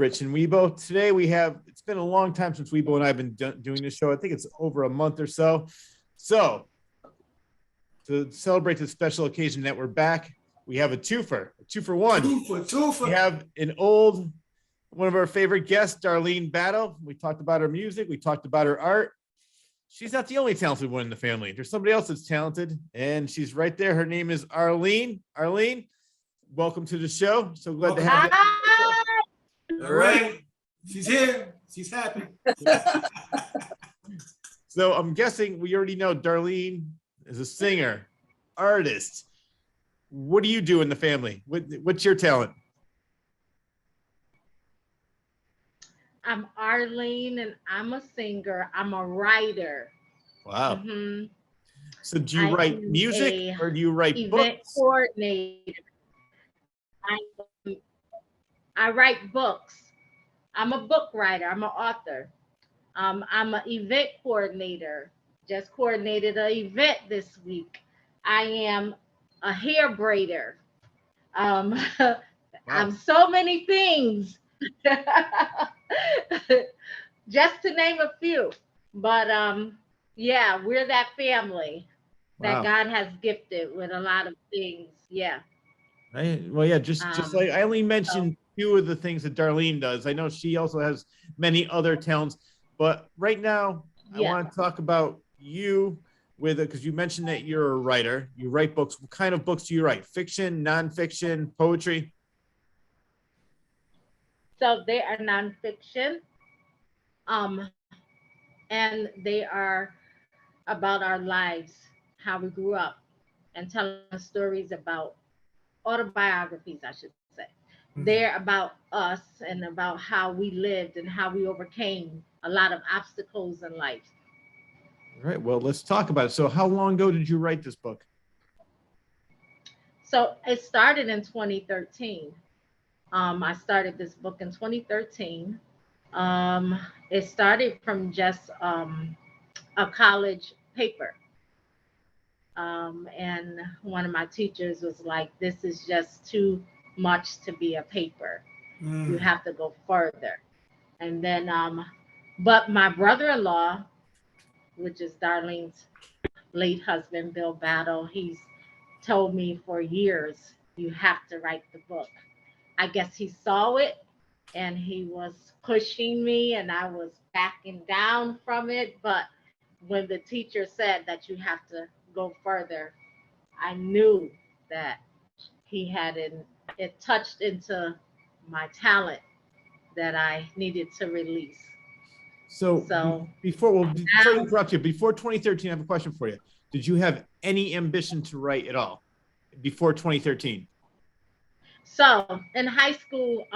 Rich and Wibo. Today it's been a long time since Wibo and I have been doing this show. I think it's over a month or so. So to celebrate the special occasion that we're back, we have a two for one. Twofer. We have one of our favorite guests, Darlene Battle. We talked about her music. We talked about her art. She's not the only talented one in the family. There's somebody else that's talented, and she's right there. Her name is Arlene. Arlene, welcome to the show. So glad to have you. All right. She's here. She's happy. So I'm guessing we already know Darlene is a singer, artist. What do you do in the family? What's your talent? I'm Arlene, and I'm a singer. I'm a writer. Wow. Mm-hmm. So do you write music or do you write event books? Coordinator. I write books. I'm a book writer. I'm an author. I'm an event coordinator. Just coordinated an event this week. I am a hair braider. Wow. I'm so many things. Just to name a few. But yeah, we're that family that God has gifted with a lot of things. Yeah. Just like I only mentioned few of the things that Darlene does. I know she also has many other talents, but right now I want to talk about you because you mentioned that you're a writer. You write books. What kind of books do you write? Fiction, nonfiction, poetry? So they are nonfiction, and they are about our lives, how we grew up, and telling stories about autobiographies, I should say. Mm-hmm. They're about us and about how we lived and how we overcame a lot of obstacles in life. All right, well, let's talk about it. So how long ago did you write this book? So it started in 2013. I started this book in 2013. It started from just a college paper. And one of my teachers was like, this is just too much to be a paper. You have to go further. And then, but my brother-in-law, which is Darlene's late husband, Bill Battle, he's told me for years, you have to write the book. I guess he saw it and he was pushing me and I was backing down from it. But when the teacher said that you have to go further, I knew that it touched into my talent that I needed to release. So before to interrupt you, before 2013, I have a question for you. Did you have any ambition to write at all before 2013? So in high school,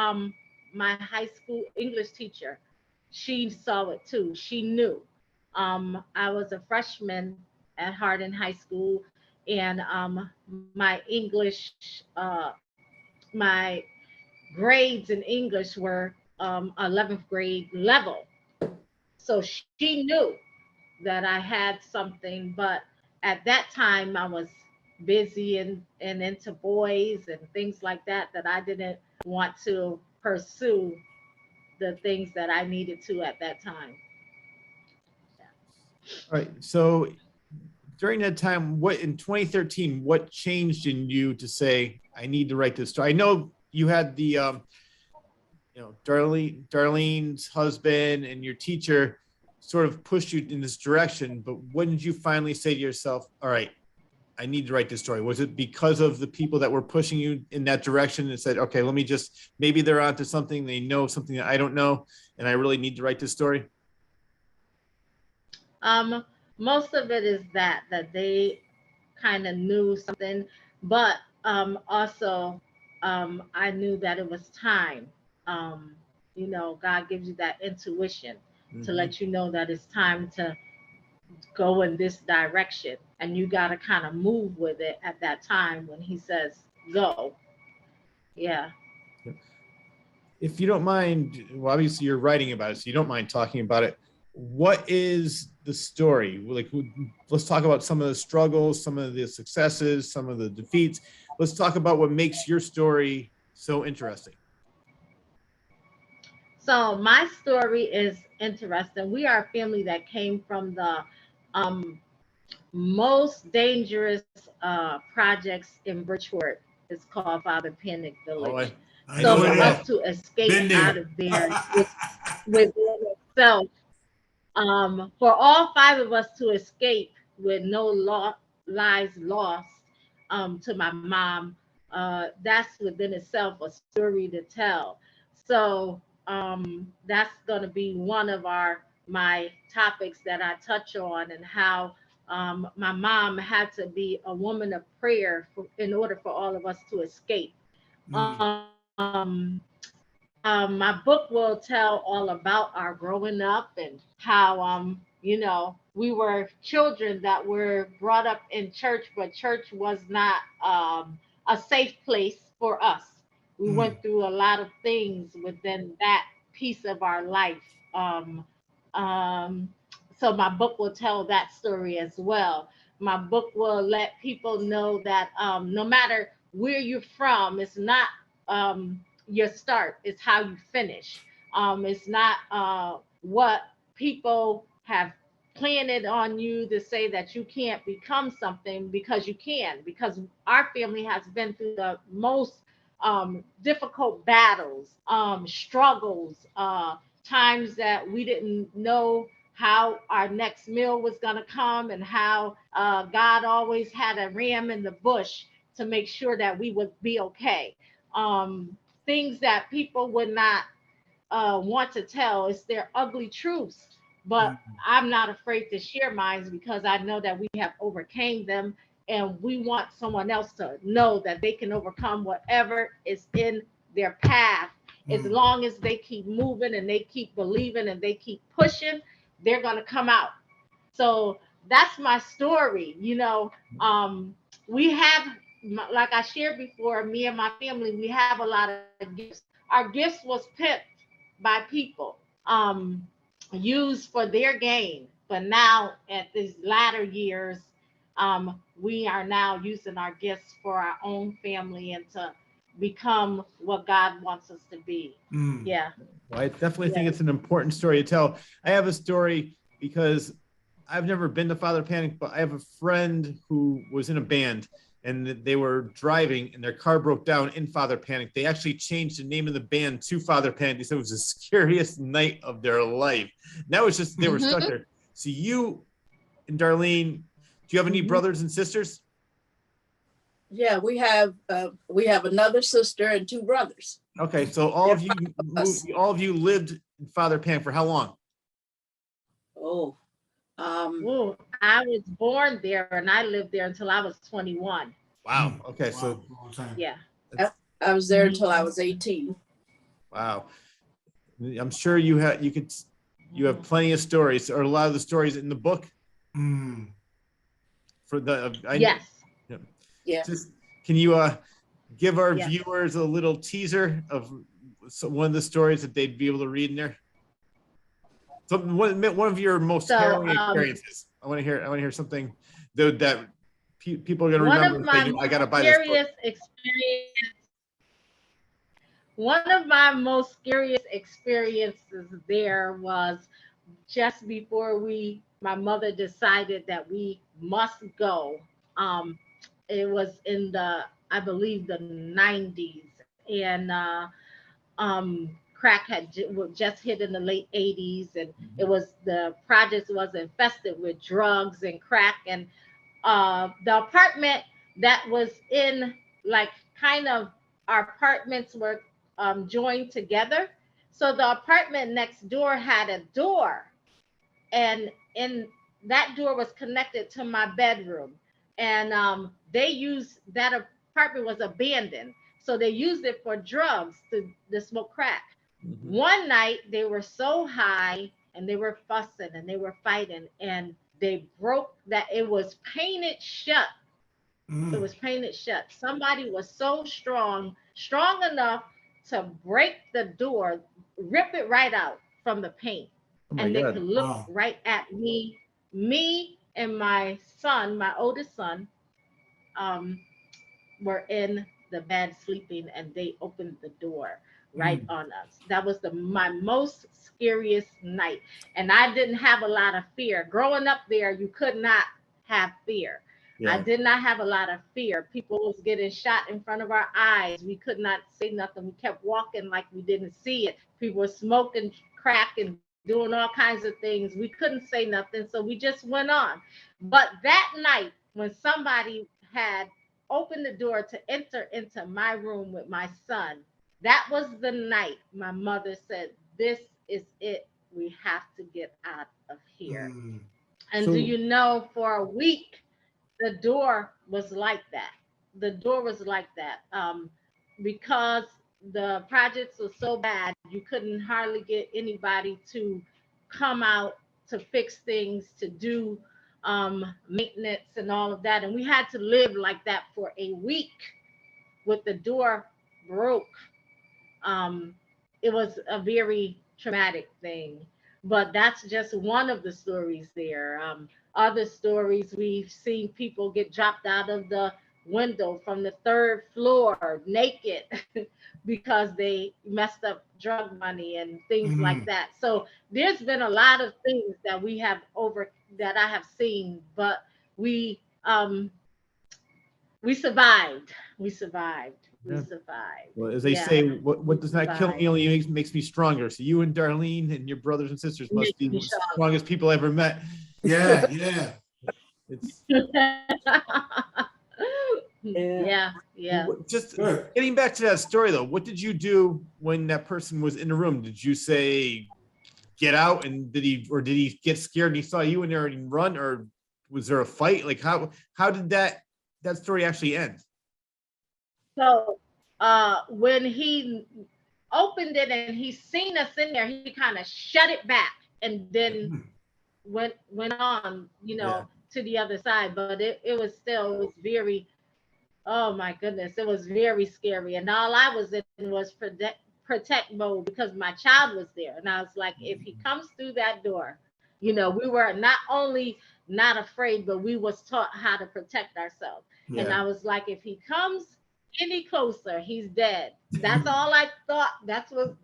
my high school English teacher, she saw it too. She knew. I was a freshman at Hardin High School, and my English, my grades in English were 11th grade level. So she knew that I had something, but at that time I was busy and into boys and things like that I didn't want to pursue the things that I needed to at that time. All right. So during that time, in 2013, what changed in you to say, I need to write this story? I know you had the, Darlene's husband and your teacher sort of pushed you in this direction, but when did you finally say to yourself, all right, I need to write this story? Was it because of the people that were pushing you in that direction and said, okay, maybe they're onto something, they know something that I don't know, and I really need to write this story? Most of it is that they kind of knew something, but also I knew that it was time. God gives you that intuition to let you know that it's time to go in this direction, and you got to kind of move with it at that time when he says go. Yeah. If you don't mind, well, obviously you're writing about it, so you don't mind talking about it. What is the story? Like, let's talk about some of the struggles, some of the successes, some of the defeats. Let's talk about what makes your story so interesting. So my story is interesting. We are a family that came from the um, most dangerous projects in Bridgeport. It's called Father Panic Oh, Village. I So know for it us is. to escape Been out there. of there within itself, for all five of us to escape with no lives lost to my mom, that's within itself a story to tell. So that's going to be one of my topics that I touch on, and how my mom had to be a woman of prayer in order for all of us to escape. Mm. My book will tell all about our growing up, and how we were children that were brought up in church, but church was not a safe place for us. We Mm. went through a lot of things within that piece of our life. um, um, so my book will tell that story as well. My book will let people know that no matter where you're from, it's not your start, it's how you finish. It's not what people have planted on you to say that you can't become something, because you can, because our family has been through the most difficult battles, struggles, times that we didn't know how our next meal was going to come, and how God always had a ram in the bush to make sure that we would be okay. Things that people would not want to tell. It's their ugly truths. But Mm. I'm not afraid to share mine, because I know that we have overcame them, and we want someone else to know that they can overcome whatever is in their path. As Mm. long as they keep moving and they keep believing and they keep pushing, they're going to come out. So that's my story. We have, like I shared before, me and my family, we have a lot of gifts. Our gifts was picked by people, used for their gain. But now, at these latter years, we are now using our gifts for our own family and to become what God wants us to be. Mm. Yeah. well, I definitely Yeah. think it's an important story to tell. I have a story because I've never been to Father Panic, but I have a friend who was in a band, and they were driving and their car broke down in Father Panic. They actually changed the name of the band to Father Panic. They said it was the scariest night of their life. That was just, they were stuck Mm-hmm. there. So you and Darlene, do you have any Mm-hmm. brothers and sisters? Yeah, we have another sister and two brothers. Okay, so They're us. all of you lived in Father Panic for how long? Oh, um, Well, I was born there and I lived there until I was 21. Wow. Mm. Okay, Wow. so Long time. Yeah. I, that's I was there until I was 18. wow. I'm sure you have plenty of stories, or a lot of the stories in the book Mm. for the Yes. yeah. Yeah. Just can you give our Yes. viewers a little teaser of one of the stories that they'd be able to read in there? So one of your most So harrowing experiences. I want to hear something that people are going to one remember of and my say, I got to buy this book. one of my most scariest experiences there was just before my mother decided that we must go. Um, it was in I believe the 90s, and crack had just hit in the late 80s, and the project was infested with drugs and crack, and the apartment that was in, like, kind of, our apartments were joined together. So the apartment next door had a door, and in that door was connected to my bedroom, and they used that apartment was abandoned, so they used it for drugs to smoke crack. Mhm. One night they were so high and they were fussing and they were fighting, and they broke that. It was painted shut. It Mm. was painted shut. Somebody was so strong enough to break the door, rip it right out from the paint, Oh my and they could God. look Wow. right at me and my son, my oldest son, um, were in the bed sleeping, and they opened the door. right on us. That was my most scariest night. And I didn't have a lot of fear. Growing up there, you could not have fear. I Yeah. did not have a lot of fear. People was getting shot in front of our eyes. We could not say nothing. We kept walking like we didn't see it. People were smoking crack and doing all kinds of things. We couldn't say nothing, so we just went on. But that night, when somebody had opened the door to enter into my room with my son, that was the night my mother said, "This is it. We have to get out of here." And do So you know, for a week, the door was like that. The door was like that. Because the projects were so bad, you couldn't hardly get anybody to come out to fix things, to do maintenance and all of that. And we had to live like that for a week with the door broke. um, it was a very traumatic thing. But that's just one of the stories there. Other stories, we've seen people get dropped out of the window from the third floor naked because they messed up drug money and things like that. So there's been a lot of things that we have over that I have seen, but we um we survived. We survived. We yeah. survived. Well, as they Yeah, say, what does not kill survived. me only makes me stronger. So you and Darlene and your brothers and sisters must Makes be me the shocked. strongest people I ever met. Yeah, yeah. It's Yeah, yeah. just Good. getting back to that story though. What did you do when that person was in the room? Did you say get out, and did he get scared and he saw you in there and run, or was there a fight? Like how did that story actually end? So when he opened it and he seen us in there, he kind of shut it back and then went on, Yeah. to the other side. But it was still, it was very, oh my goodness, it was very scary. And all I was in was protect mode because my child was there. And I was like, if he comes through that door, we were not only not afraid, but we was taught how to protect ourselves. And Yeah. I was like, if he comes any closer, he's dead. That's all I thought. That was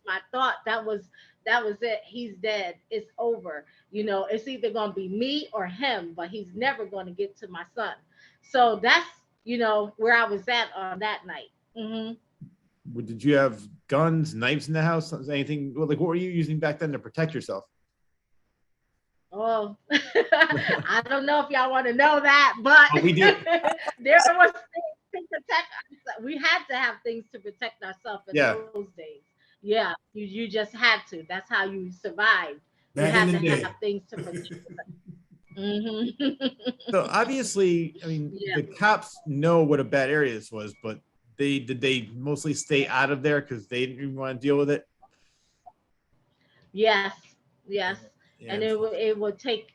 my thought. That was it. He's dead. It's over. It's either gonna be me or him, but he's never gonna get to my son. So that's where I was at on that night. Did you have guns, knives in the house? Anything like what were you using back then to protect yourself? Oh, I don't know if y'all want to know that, but Oh, we do. there was things to protect ourselves. We had to have things to protect ourselves in Yeah. those days. Yeah, you just had to. That's how you survived. You Back had in to the day. have things to protect yourself. So obviously, I mean, Yeah. the cops know what a bad area this was, but did they mostly stay out of there because they didn't even want to deal with it? Yes, yes. Yeah. And it would take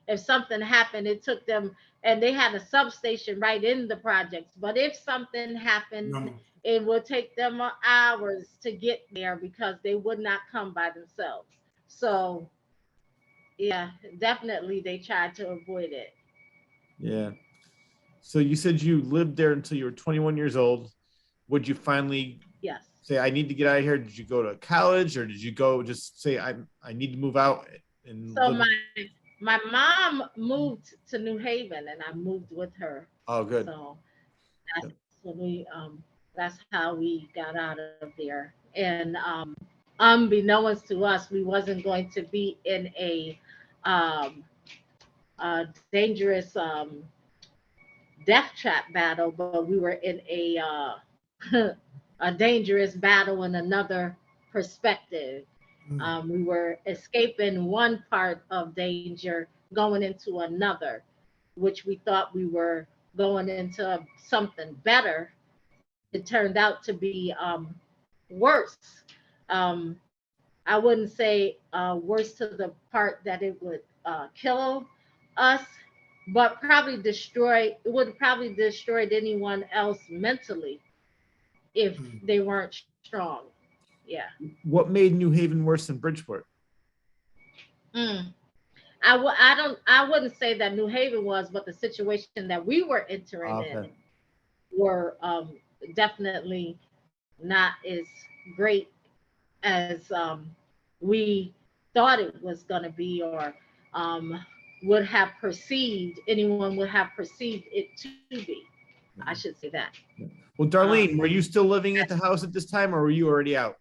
if something happened, it took them, and they had a substation right in the projects. But if something happened, it would take them hours to get there because they would not come by themselves. So yeah, definitely they tried to avoid it. Yeah. So you said you lived there until you were 21 years old. Would you finally Yes. say, I need to get out of here? Did you go to college, or did you go just say, I need to move out? And So my mom moved to New Haven, and I moved with her. Oh, good. So that's when that's how we got out of there. And unbeknownst to us, we wasn't going to be in um, a dangerous death trap battle, but we were in a dangerous battle in another perspective. We were escaping one part of danger, going into another, which we thought we were going into something better. It turned out to be worse. Um, I wouldn't say worse to the part that it would kill us, but it would probably destroyed anyone else mentally if they weren't strong. Yeah. What made New Haven worse than Bridgeport? Mm. I wouldn't say that New Haven was, but the situation that we were entering Okay. in were definitely not as great as we thought it was going to be, or um, would have perceived, anyone would have perceived it to be. I should say that. Well, Darlene, were you still living at the house at this time, or were you already out?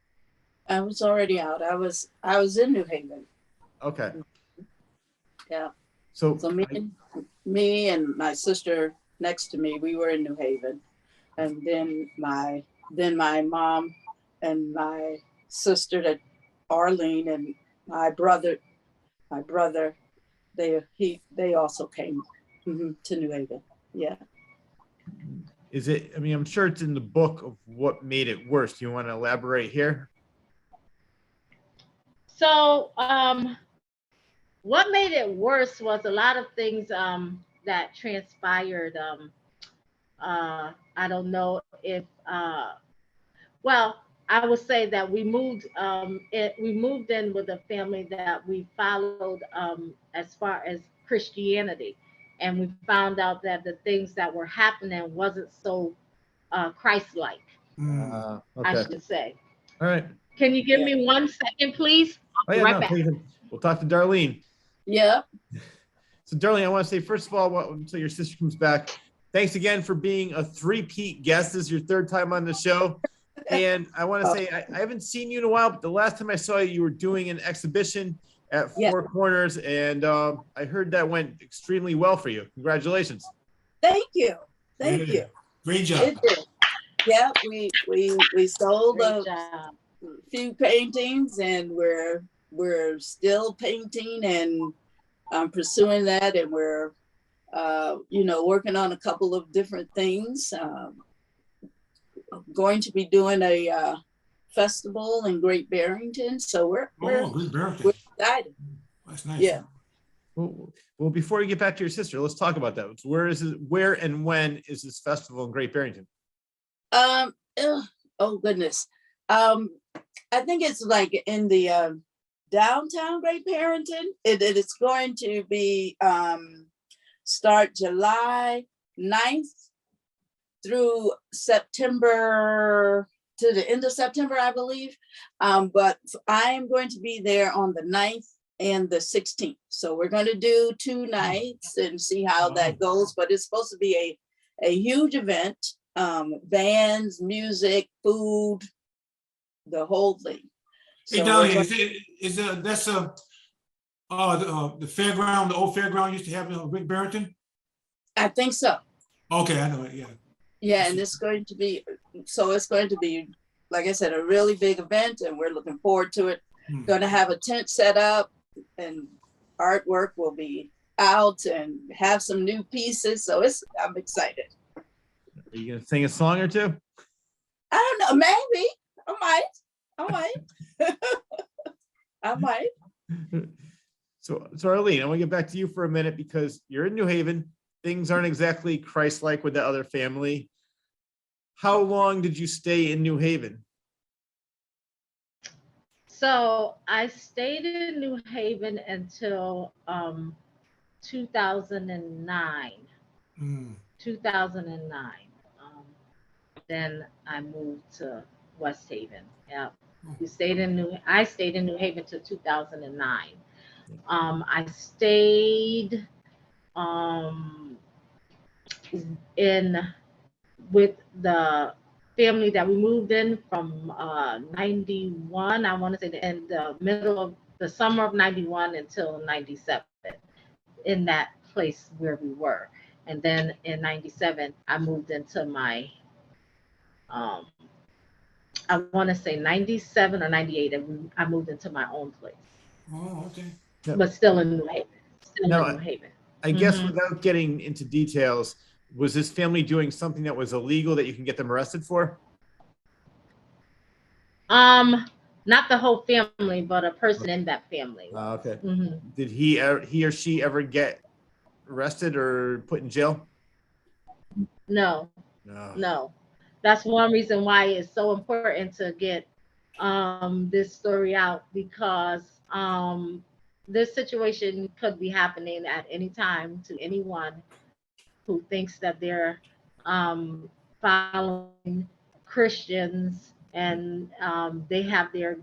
I was already out. I was in New Haven. Okay. Yeah. So, So me and my sister next to me, we were in New Haven. And then my mom and my sister, that Arlene, and my brother, they also came to New Haven. Yeah. is it, I mean, I'm sure it's in the book of what made it worse. Do you want to elaborate here? So what made it worse was a lot of things that transpired. I don't know if well, I would say that we moved we moved in with a family that we followed as far as Christianity, and we found out that the things that were happening wasn't so Christ-like, I Okay. should say. All right. Can you give me 1 second, please? Oh, I'll be yeah, right no, back. please. We'll talk to Darlene. Yeah. So, Darlene, I want to say, first of all, until your sister comes back, thanks again for being a three-peat guest. This is your third time on the show. And I want to say, I haven't seen you in a while, but the last time I saw you, you were doing an exhibition at Four Corners, and I heard that went extremely well for you. Congratulations. Thank you. Thank you. Great job. It did. Yeah, we sold Great a job. few paintings, and we're still painting and pursuing that, and we're working on a couple of different things. Going to be doing a festival in Great Barrington, so we're excited. That's nice. Yeah. Well, before you get back to your sister, let's talk about that. Where and when is this festival in Great Barrington? Oh goodness. I think it's like in the downtown Great Barrington. It's going to be start July 9th through September, to the end of September, I believe. But I am going to be there on the 9th and the 16th. So we're going to do 2 nights and see how that goes. But it's supposed to be a huge event, bands, music, food, the whole thing. Hey, So Darlene, that's the fairground, the old fairground used to have in Great Barrington? I think so. Okay, I know it, yeah. Yeah, and it's going to be, like I said, a really big event, and we're looking forward to it. Going to have a tent set up, and artwork will be out, and have some new pieces. So I'm excited. Are you going to sing a song or two? I don't know, maybe. I might. I might. So Arlene, I want to get back to you for a minute, because you're in New Haven. Things aren't exactly Christ-like with the other family. How long did you stay in New Haven? So I stayed in New Haven until 2009. 2009. Then I moved to West Haven. Yeah. I stayed in New Haven till 2009. I stayed in with the family that we moved in from 91, I want to say, in the middle of the summer of 91 until 97, in that place where we were. And then in 97, I moved into my I want to say 97 or 98, and I moved into my own place. Oh, okay. But still in New Haven. I guess without getting into details, was this family doing something that was illegal that you can get them arrested for? Not the whole family, but a person in that family. Okay. Did he or she ever get arrested or put in jail? No. That's one reason why it's so important to get this story out, because this situation could be happening at any time to anyone who thinks that they're following Christians and they have their,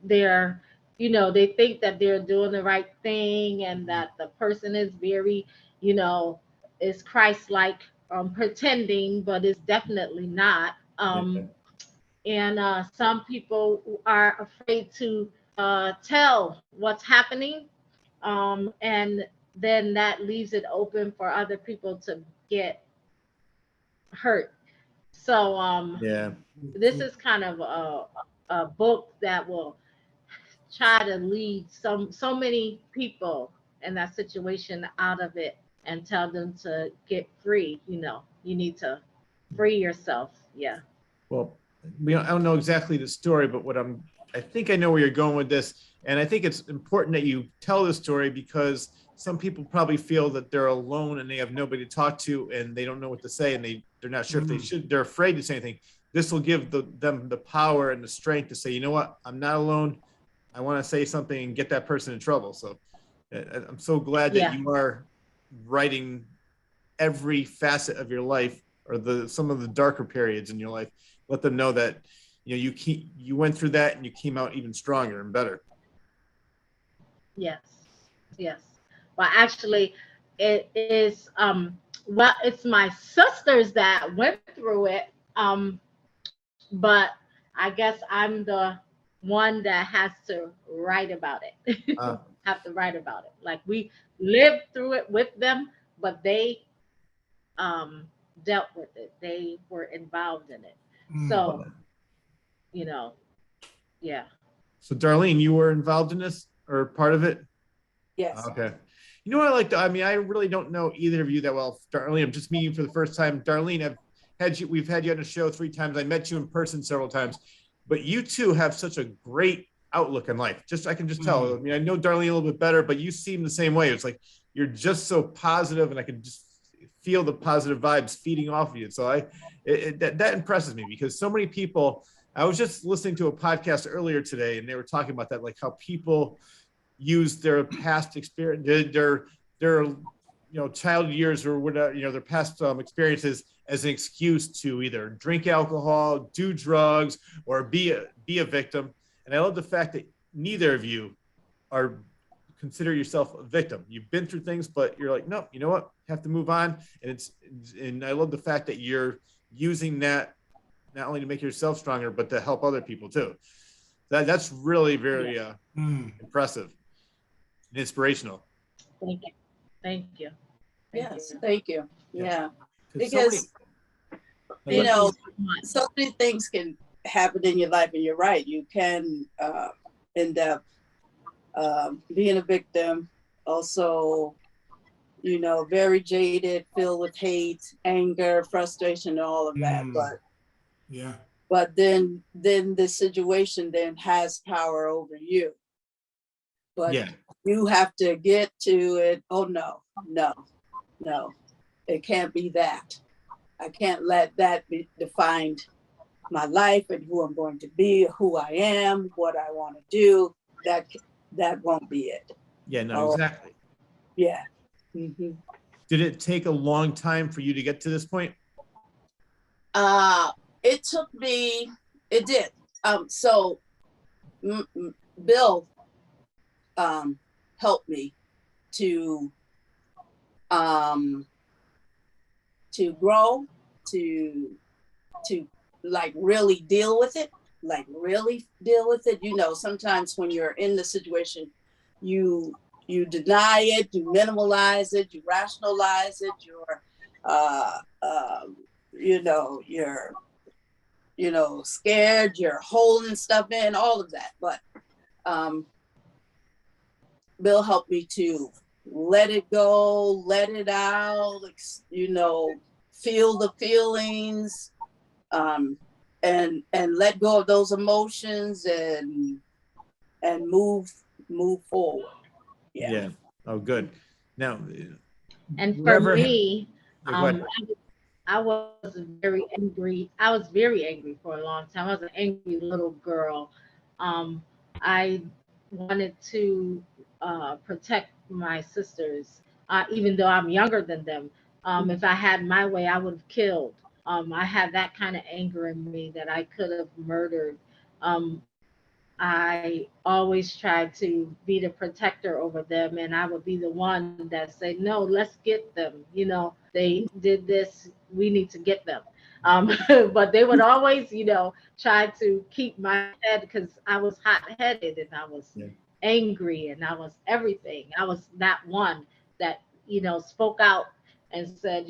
they think that they're doing the right thing, and that the person is very, you know, is Christ-like, pretending, but it's definitely not. Yeah. And some people are afraid to tell what's happening, and then that leaves it open for other people to get hurt. So Yeah. this is kind of a book that will try to lead so many people in that situation out of it, and tell them to get free. You need to free yourself. Yeah. Well, I don't know exactly the story, but I think I know where you're going with this. And I think it's important that you tell the story, because some people probably feel that they're alone and they have nobody to talk to, and they don't know what to say, and they're not sure if they should, they're afraid to say anything. This will give them the power and the strength to say, you know what, I'm not alone. I want to say something and get that person in trouble. So I'm so glad that Yeah. you are writing every facet of your life, or some of the darker periods in your life. Let them know that you went through that and you came out even stronger and better. Yes. Yes. Well, actually, it is well, it's my sisters that went through it. But I guess I'm the one that has to write about it. Uh, Have to write about it. Like, we lived through it with them, but they um dealt with it. They were involved in it. So, you know, yeah. so Darlene, you were involved in this or part of it? Yes. Okay. You know what I like to, I mean, I really don't know either of you that well. Darlene, I'm just meeting you for the first time. Darlene, we've had you on the show 3 times. I met you in person several times, but you two have such a great outlook in life. I can just tell. I mean, I know Darlene a little bit better, but you seem the same way. It's like you're just so positive, and I can just feel the positive vibes feeding off of you. So that impresses me, because so many people. I was just listening to a podcast earlier today, and they were talking about that, like how people use their past experience, their child years or whatever, their past experiences as an excuse to either drink alcohol, do drugs, or be a victim. And I love the fact that neither of you are consider yourself a victim. You've been through things, but you're like, no, you know what? Have to move on. And I love the fact that you're using that not only to make yourself stronger, but to help other people too. That's really very impressive and inspirational. Thank you. Thank you. Yes, thank you. Yeah, Because because so many things can happen in your life, and you're right. You can end up being a victim. Also, very jaded, filled with hate, anger, frustration, all of that. But then the situation then has power over you. But you have to get to it. Oh no, it can't be that. I can't let that be defined my life and who I'm going to be, who I am, what I want to do. That won't be it. Yeah, no, exactly. Yeah. Mm-hmm. Did it take a long time for you to get to this point? It took me. It did. So Bill helped me to grow, to like really deal with it. Sometimes when you're in the situation, you deny it, you minimalize it, you rationalize it, you're scared, you're holding stuff in, all of that. But Bill helped me to let it go, let it out, feel the feelings, and let go of those emotions and move forward. Yeah. Oh, good. Now, and for me, I was very angry. I was very angry for a long time. I was an angry little girl. I wanted to protect my sisters, even though I'm younger than them. If I had my way, I would have killed. I had that kind of anger in me that I could have murdered. Um, I always tried to be the protector over them, and I would be the one that say, "No, let's get them." They did this. We need to get them. But they would always, try to keep my head because I was hot-headed and I was Yeah. angry and I was everything. I was that one that spoke out and said,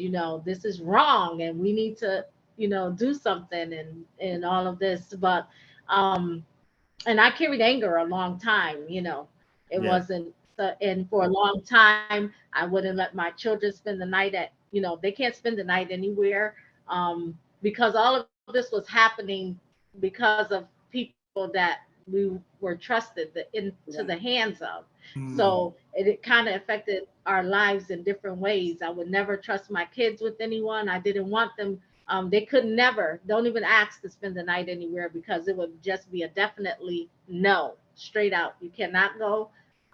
this is wrong and we need to, do something and all of this. But um and I carried anger a long time, It Yeah. wasn't and for a long time I wouldn't let my children spend the night at, they can't spend the night anywhere. Because all of this was happening because of people that we were trusted into the Right. hands of. Mm. So it kind of affected our lives in different ways. I would never trust my kids with anyone. I didn't want them, they could never, don't even ask to spend the night anywhere because it would just be a definitely no, straight out. You cannot go.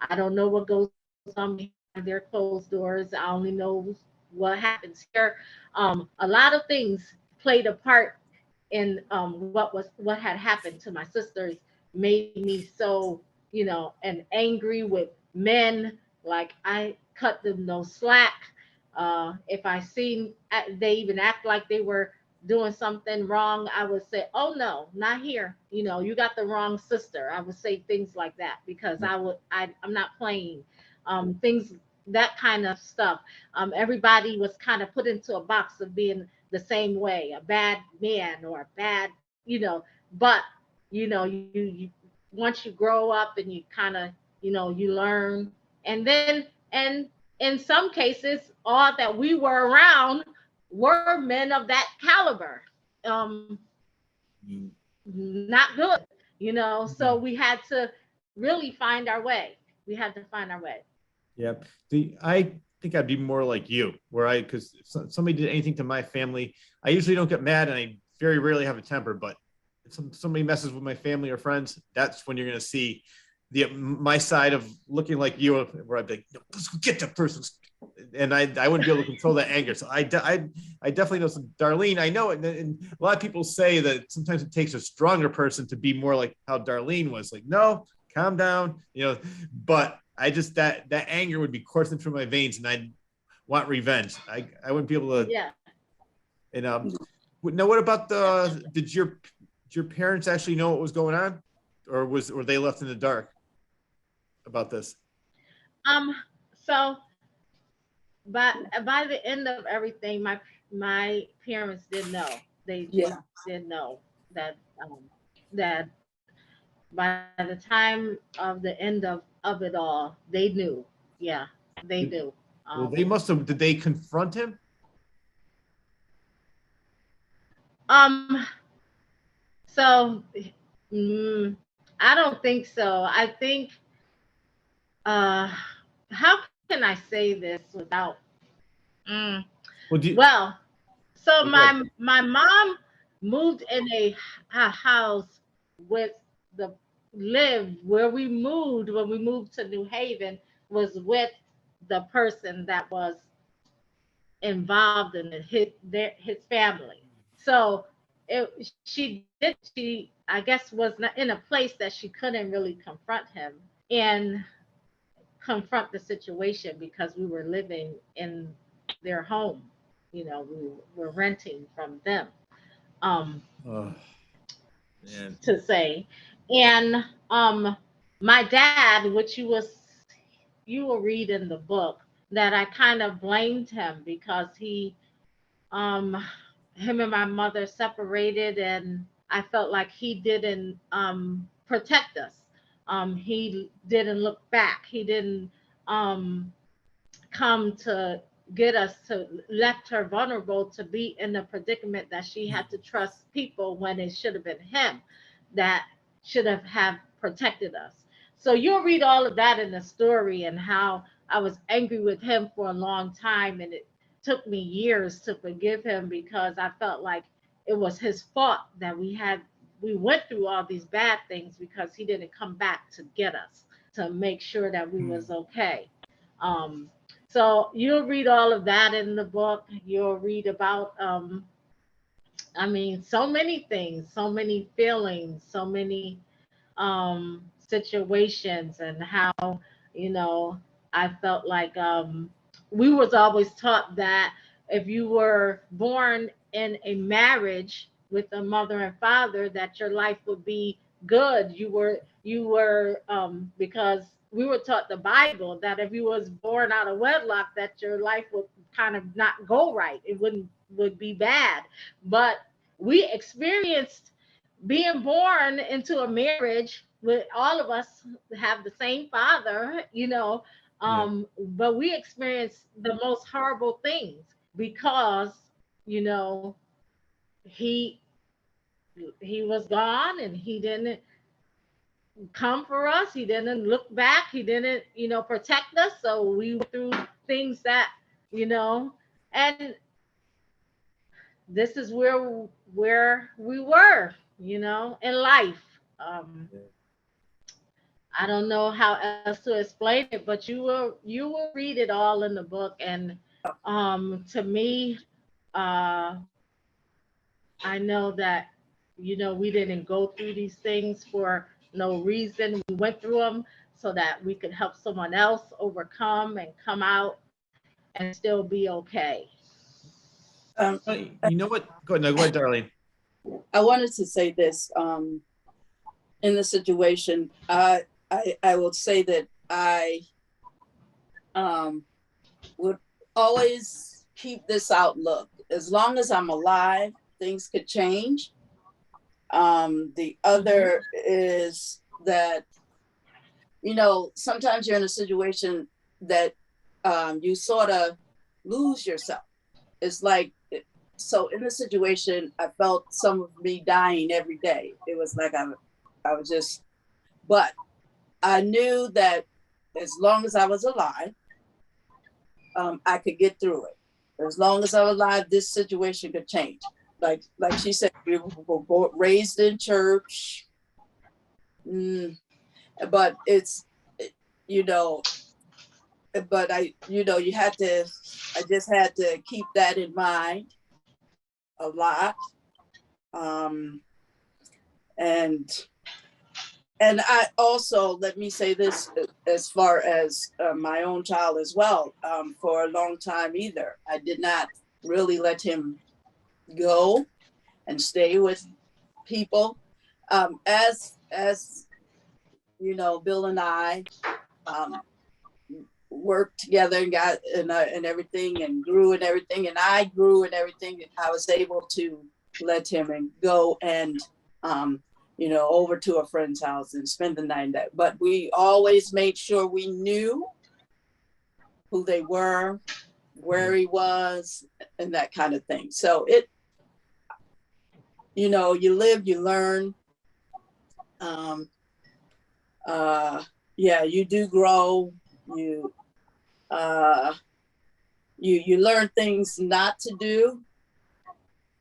I don't know what goes on behind their closed doors. I only know what happens here. A lot of things played a part in what had happened to my sisters, made me so, and angry with men. Like I cut them no slack. If I seen they even act like they were doing something wrong, I would say, "Oh no, not here. You got the wrong sister." I would say things like that because I'm not playing. Things that kind of stuff. Everybody was kind of put into a box of being the same way, a bad man or a bad, but you once you grow up and you kind of, you learn, and in some cases, all that we were around were men of that caliber. Um, Mm. Not good, so we had to really find our way. We had to find our way. Yeah. I think I'd be more like you, where because if somebody did anything to my family, I usually don't get mad and I very rarely have a temper, but if somebody messes with my family or friends, that's when you're going to see my side of looking like you, where I'd be like, no, let's go get that person. And I wouldn't be able to control that anger. So I definitely know some Darlene. I know it. And a lot of people say that sometimes it takes a stronger person to be more like how Darlene was like, no, calm down, but I just, that anger would be coursing through my veins and I'd want revenge. I wouldn't be able to, Yeah. and now what about did your parents actually know what was going on, or were they left in the dark about this? um so by by the end of everything, my parents did know. They Yeah. did know that that by the time of the end of it all, they knew. Yeah, they knew. Well, they must have. Did they confront him? Um. So, I don't think so. I think. Uh, how can I say this without? Mm, Well, well, so go ahead. my mom moved in a house with the lived where we moved when we moved to New Haven was with the person that was involved in it, his family. So she I guess was not in a place that she couldn't really confront him and confront the situation because we were living in their home. We were renting from them. Um, Oh, man. to say. And my dad, which you will read in the book, that I kind of blamed him because um him and my mother separated and I felt like he didn't protect us. He didn't look back. He didn't um come to get us, to left her vulnerable to be in the predicament that she had to trust people when it should have been him that should have protected us. So you'll read all of that in the story and how I was angry with him for a long time and it took me years to forgive him because I felt like it was his fault that we went through all these bad things because he didn't come back to get us, to make sure that we Mm. was okay. um so you'll read all of that in the book. You'll read about I mean, so many things, so many feelings, so many situations, and how, you know, I felt like we was always taught that if you were born in a marriage with a mother and father, that your life would be good. You were because we were taught the Bible that if you was born out of wedlock, that your life would kind of not go right. It would be bad. But we experienced being born into a marriage with all of us have the same father, Yeah. but we experienced the most horrible things because, you know, he he was gone and he didn't come for us. He didn't look back. He didn't, protect us. So we went through things that, you know, and this is where we were, in life. Um, I don't know how else to explain it, but you will read it all in the book. And to me, uh, I know that we didn't go through these things for no reason. We went through them so that we could help someone else overcome and come out and still be okay. Um, You know what? Go ahead. No, go ahead, Darlene. I wanted to say this. In the situation, I will say that I would always keep this outlook. As long as I'm alive, things could change. The other is that, sometimes you're in a situation that you sort of lose yourself. It's like, so in the situation, I felt some of me dying every day. It was like I was just, but I knew that as long as I was alive, I could get through it. As long as I was alive, this situation could change. Like she said, we were raised in church, but it's, but I just had to keep that in mind a lot. And I also, let me say this, as far as my own child as well, for a long time either, I did not really let him go and stay with people. As Bill and I worked together and got and everything, and grew and everything, and I grew and everything, I was able to let him and go and over to a friend's house and spend the night there. But we always made sure we knew who they were, where he was, and that kind of thing. So you live, you learn. You do grow. You learn things not to do,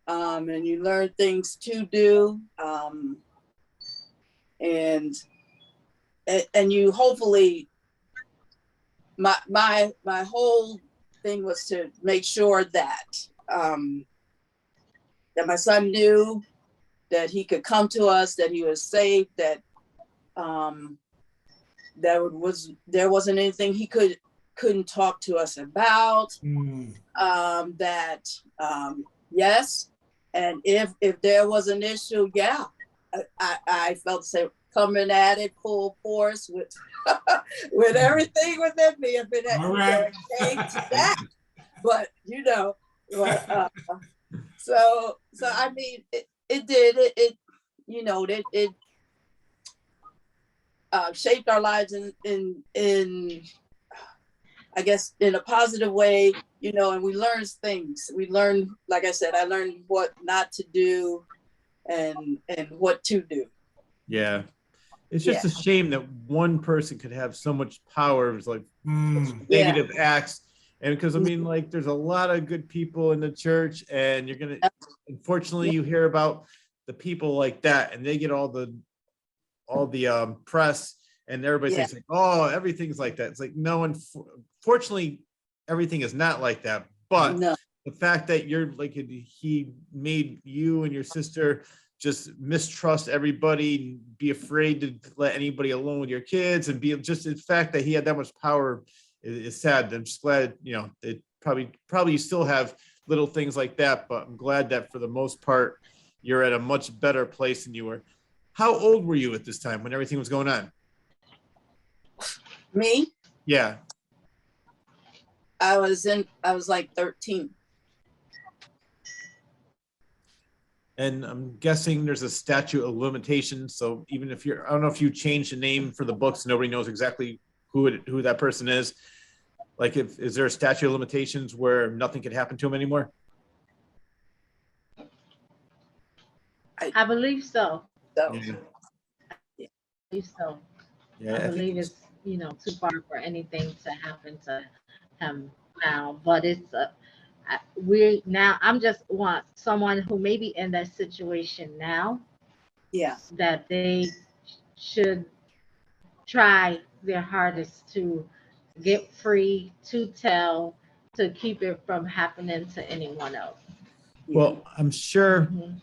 and you learn things to do, and you hopefully, my whole thing was to make sure that that my son knew that he could come to us, that he was safe, that there wasn't anything he couldn't talk to us about. That yes, and if there was an issue, I felt the same, coming at it full force with with everything within me. If it All right. came to that, but so I mean, it did it shaped our lives in I guess in a positive way, and we learned things. We learned, like I said, I learned what not to do and what to do. Yeah. It's just a shame that one person could have so much power. It was like negative acts. And because there's a lot of good people in the church, and unfortunately you hear about the people like that, and they get all the press, and everybody thinks like, oh, everything's like that. It's like, no, unfortunately everything is not like that. But the fact that you're like, he made you and your sister just mistrust everybody, be afraid to let anybody alone with your kids, and be just the fact that he had that much power is sad. I'm just glad, it probably you still have little things like that, but I'm glad that for the most part, you're at a much better place than you were. How old were you at this time when everything was going on? Me, Yeah. I was like 13. And I'm guessing there's a statute of limitations. So even if I don't know if you change the name for the books, nobody knows exactly who that person is. Like, is there a statute of limitations where nothing can happen to him anymore? I believe so. So Yeah. I believe so. Yeah, I believe it's too far for anything to happen to him now. But it's I'm just want someone who may be in that situation now, yeah, that they should try their hardest to get free, to keep it from happening to anyone else. Well, I'm sure Mhm.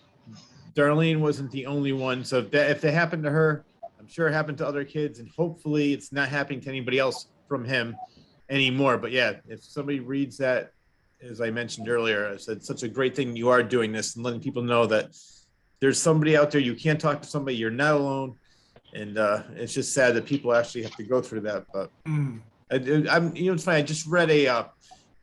Darlene wasn't the only one. So if that happened to her, I'm sure it happened to other kids, and hopefully it's not happening to anybody else from him anymore. But yeah, if somebody reads that, as I mentioned earlier, I said such a great thing you are doing this and letting people know that there's somebody out there. You can't talk to somebody. You're not alone. And it's just sad that people actually have to go through that. But it's funny. I just read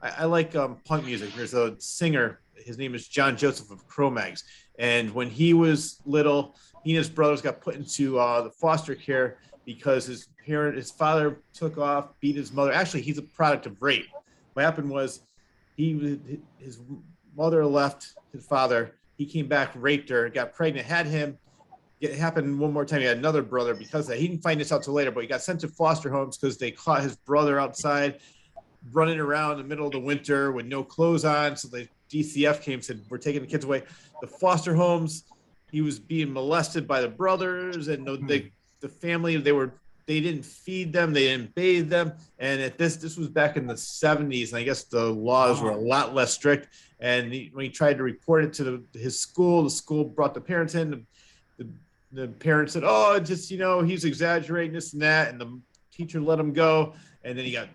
I like punk music. There's a singer. His name is John Joseph of Cro-Mags. And when he was little, he and his brothers got put into the foster care because his father took off, beat his mother. Actually, he's a product of rape. What happened was his mother left his father. He came back, raped her, got pregnant, had him. It happened one more time. He had another brother because of that. He didn't find this out till later, but he got sent to foster homes because they caught his brother outside running around in the middle of the winter with no clothes on. So the DCF came and said, we're taking the kids away. The foster homes, he was being molested by the brothers, and the family, they didn't feed them, they didn't bathe them. And this was back in the 70s, and I guess the laws were a lot less strict. And when he tried to report it to his school, the school brought the parents in. The parents said, oh, just, he's exaggerating this and that. And the teacher let him go. And then he got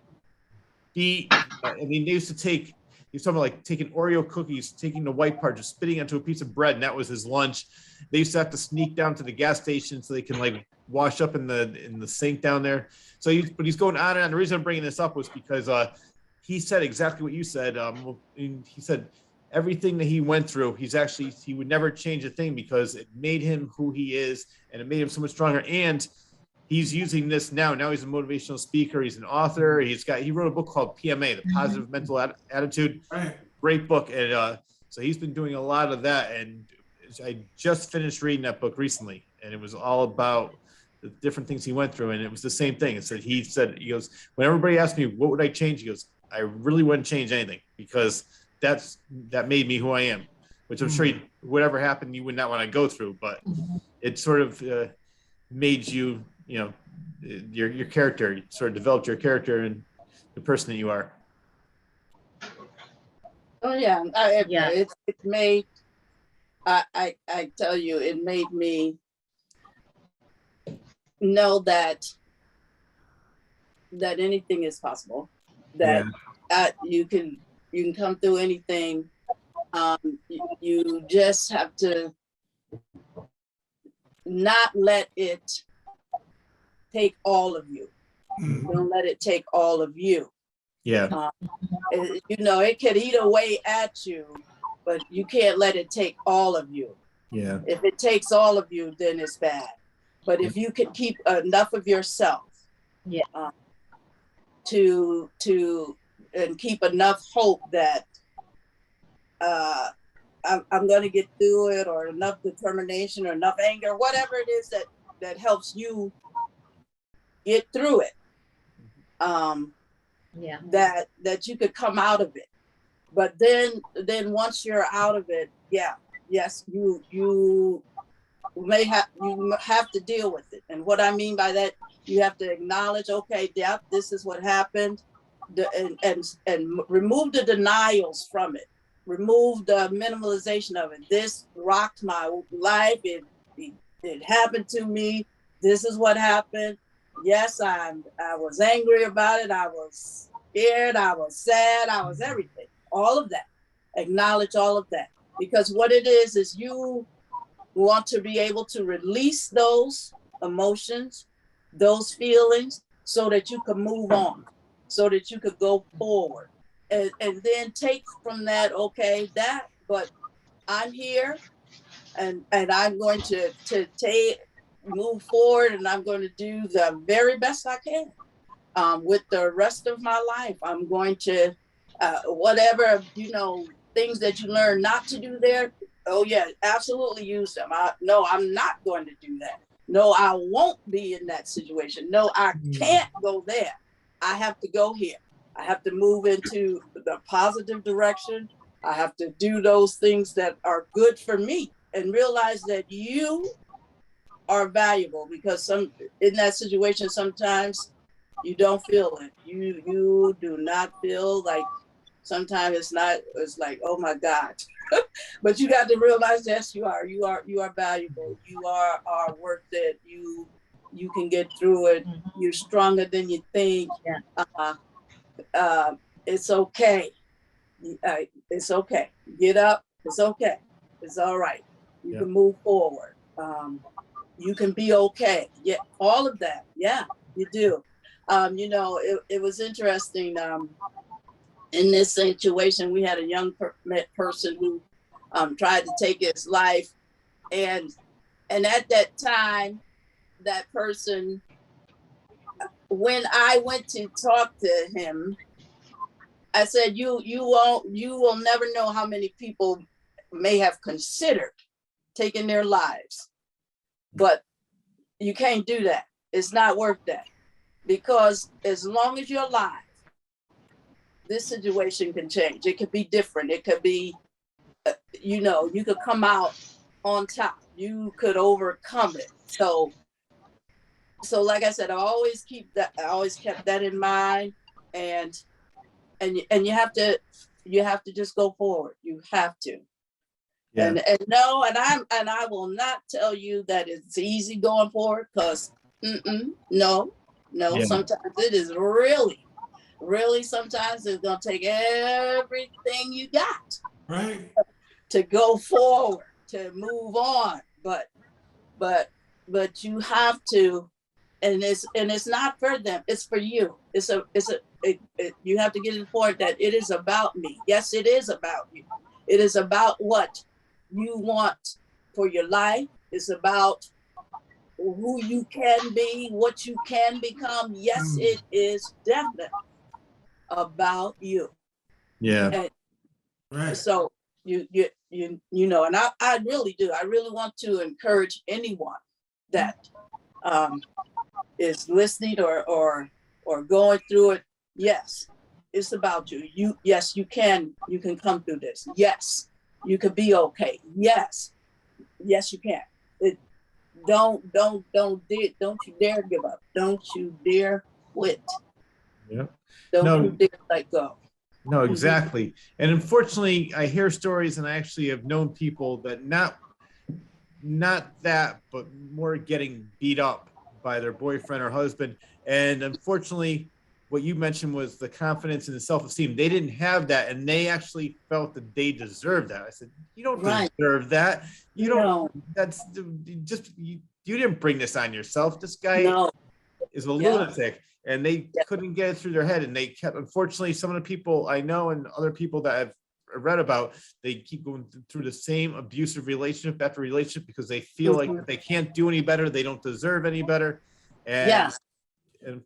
beat. I mean, they used to he was talking about like taking Oreo cookies, taking the white part, just spitting onto a piece of bread. And that was his lunch. They used to have to sneak down to the gas station so they can like wash up in the sink down there. So but he's going on and on. The reason I'm bringing this up was because he said exactly what you said. He said, everything that he went through, he would never change a thing because it made him who he is, and it made him so much stronger. And he's using this now. Now he's a motivational speaker. He's an author. He wrote a book called PMA, The Positive Mental Attitude. Right. Great book. And so he's been doing a lot of that. And I just finished reading that book recently, and it was all about the different things he went through. And it was the same thing. He goes, when everybody asked me, what would I change? He goes, I really wouldn't change anything because that made me who I am, which I'm sure whatever happened, you would not want to go through, but it sort of made you, your character. You sort of developed your character and the person that you are. oh yeah, it made, I tell you, it made me know that anything is possible, that you can come through anything. You just have to not let it take all of you. Don't let it take all of you. Yeah. It could eat away at you, but you can't let it take all of you. Yeah. If it takes all of you, then it's bad. But if you can keep enough of yourself, and keep enough hope that I'm going to get through it, or enough determination, or enough anger, whatever it is that helps you get through it, that you could come out of it. But then once you're out of it, yes, you have to deal with it. And what I mean by that, you have to acknowledge, okay, this is what happened, and remove the denials from it. remove the minimalization of it. This rocked my life. It happened to me. This is what happened. Yes, I was angry about it. I was scared. I was sad. I was everything. All of that. Acknowledge all of that. Because what it is you want to be able to release those emotions, those feelings, so that you can move on, so that you could go forward. And then take from that, okay, but I'm here, and I'm going to move forward, and I'm going to do the very best I can with the rest of my life. I'm going to, whatever, things that you learn not to do there, oh yeah, absolutely use them. No, I'm not going to do that. No, I won't be in that situation. No, I can't go there. I have to go here. I have to move into the positive direction. I have to do those things that are good for me and realize that you are valuable, because in that situation, sometimes you don't feel it. You do not feel like, sometimes it's like, oh my God. But you got to realize, yes, you are valuable. You are worth it. You can get through it. You're stronger than you think. It's okay. It's okay. Get up. It's okay. It's all right. You can move forward. You can be okay. Yeah, all of that. Yeah, you do. It was interesting. In this situation, we had a young person who tried to take his life, and at that time, that person, when I went to talk to him, I said, you will never know how many people may have considered taking their lives, but you can't do that. It's not worth that, because as long as you're alive, this situation can change. It could be different. It could be, you could come out on top. You could overcome it. So like I said, I always kept that in mind, and you have to just go forward. You have to. Yeah. And I will not tell you that it's easy going forward, because no. Yeah. Sometimes it is really, sometimes it's gonna take everything you got, right, to go forward, to move on. But you have to, and it's not for them, it's for you. You have to get to the point that it is about me. Yes, it is about you. It is about what you want for your life. It's about who you can be, what you can become. Yes, it is definitely about you. Yeah. And right. so and I really do. I really want to encourage anyone that is listening or going through it. Yes, it's about you. Yes, you can come through this. Yes, you could be okay. Yes, you can. Don't you dare give up. Don't you dare quit. Yeah. Don't you dare let go. No, exactly. And unfortunately, I hear stories, and I actually have known people that not that, but more getting beat up by their boyfriend or husband. And unfortunately, what you mentioned was the confidence and the self-esteem. They didn't have that, and they actually felt that they deserved that. I said, you don't deserve that. You don't. That's just you didn't bring this on yourself. This guy is a lunatic, and they couldn't get it through their head. And they kept, unfortunately, some of the people I know and other people that I've read about, they keep going through the same abusive relationship after relationship, because they feel like they can't do any better. They don't deserve any better. And I'm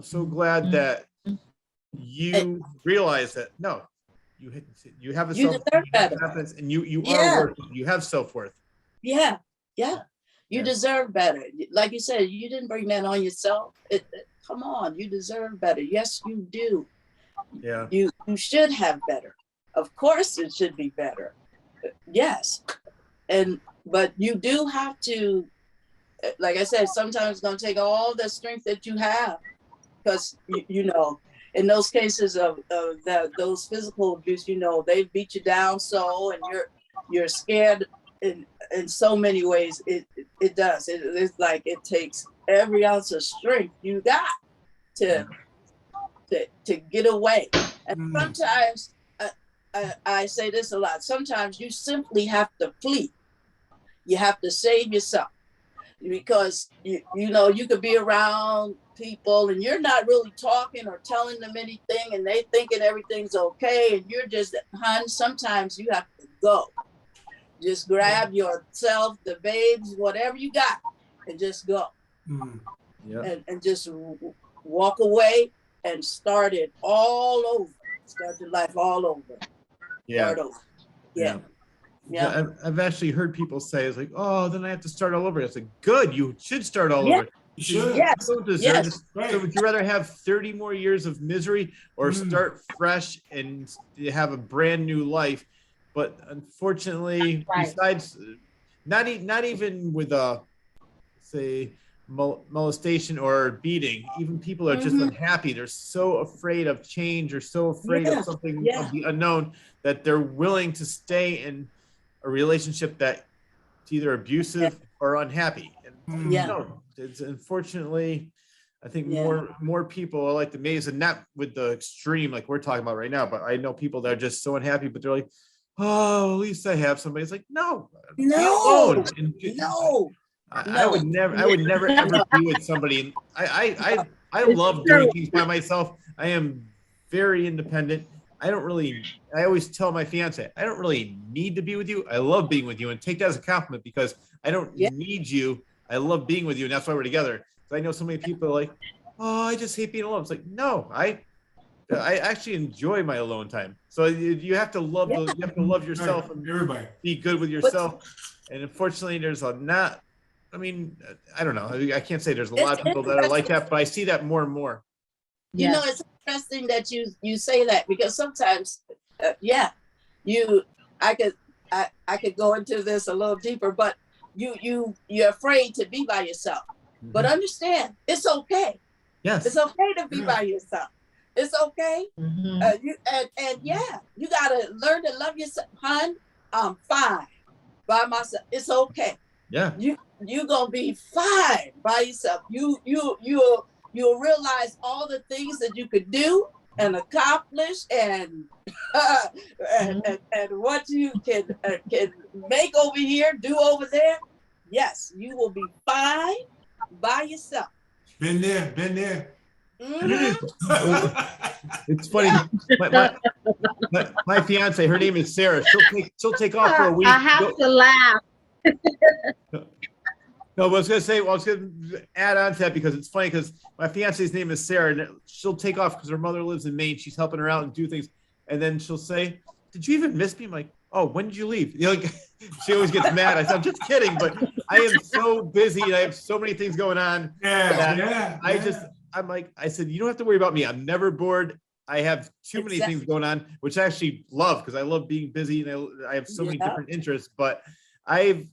so glad that you realize that you have a self-confidence, and you are worth it. You have self-worth. Yeah. You deserve better. Like you said, you didn't bring that on yourself. Come on, you deserve better. Yes, you do. Yeah. You should have better. Of course it should be better. Yes. But you do have to, like I said, sometimes it's going to take all the strength that you have, because in those cases of those physical abuse, they beat you down so, and you're scared in so many ways. It does. It's like it takes every ounce of strength you got to get away. And sometimes I say this a lot. Sometimes you simply have to flee. You have to save yourself, because you could be around people and you're not really talking or telling them anything, and they thinking everything's okay, and you're just, sometimes you have to go. Just grab yourself, the babes, whatever you got, and just go. And just walk away and start it all over. Start your life all over. Start over. Yeah. I've actually heard people say, it's like, oh, then I have to start all over. It's like, good, you should start all over. You should. Yes. You don't deserve Yes. this. So would you rather have 30 more years of misery or start fresh and have a brand new life? But unfortunately, besides, not even with say molestation or beating, even people are just unhappy. They're so afraid of change or so afraid of something of the unknown that they're willing to stay in a relationship that's either abusive or unhappy. And it's unfortunately, I think more people are like the maze, and not with the extreme like we're talking about right now, but I know people that are just so unhappy, but they're like, oh, at least I have somebody. It's like, no. I would never ever be with somebody. I love doing things by myself. I am very independent. I always tell my fiance, I don't really need to be with you. I love being with you, and take that as a compliment, because I don't need you. I love being with you, and that's why we're together. So I know so many people are like, oh, I just hate being alone. It's like, no, I actually enjoy my alone time. So you have to love you have to love yourself and everybody. Be good with yourself. And unfortunately, there's I don't know. I can't say there's a lot of people that are like that, but I see that more and more. It's interesting that you say that, because sometimes, I could go into this a little deeper, but you're afraid to be by yourself. But understand, it's okay. Yes, it's okay to be by yourself. It's okay. You gotta learn to love yourself, hon. I'm fine by myself. It's okay. Yeah. You gonna be fine by yourself. You'll realize all the things that you could do and accomplish, and and what you can make over here, do over there. Yes, you will be fine by yourself. Been there. It's funny. My fiance, her name is Sarah. She'll take off for a week. I have to laugh. No, but I was gonna add on to that, because it's funny, because my fiance's name is Sarah, and she'll take off because her mother lives in Maine. She's helping her out and do things, and then she'll say, "Did you even miss me?" I'm like, "Oh, when did you leave?" She always gets mad. I said, "I'm just kidding," but I am so busy and I have so many things going on. I said, you don't have to worry about me. I'm never bored. I have too many things going on, which I actually love, because I love being busy and I have so many different interests. But I've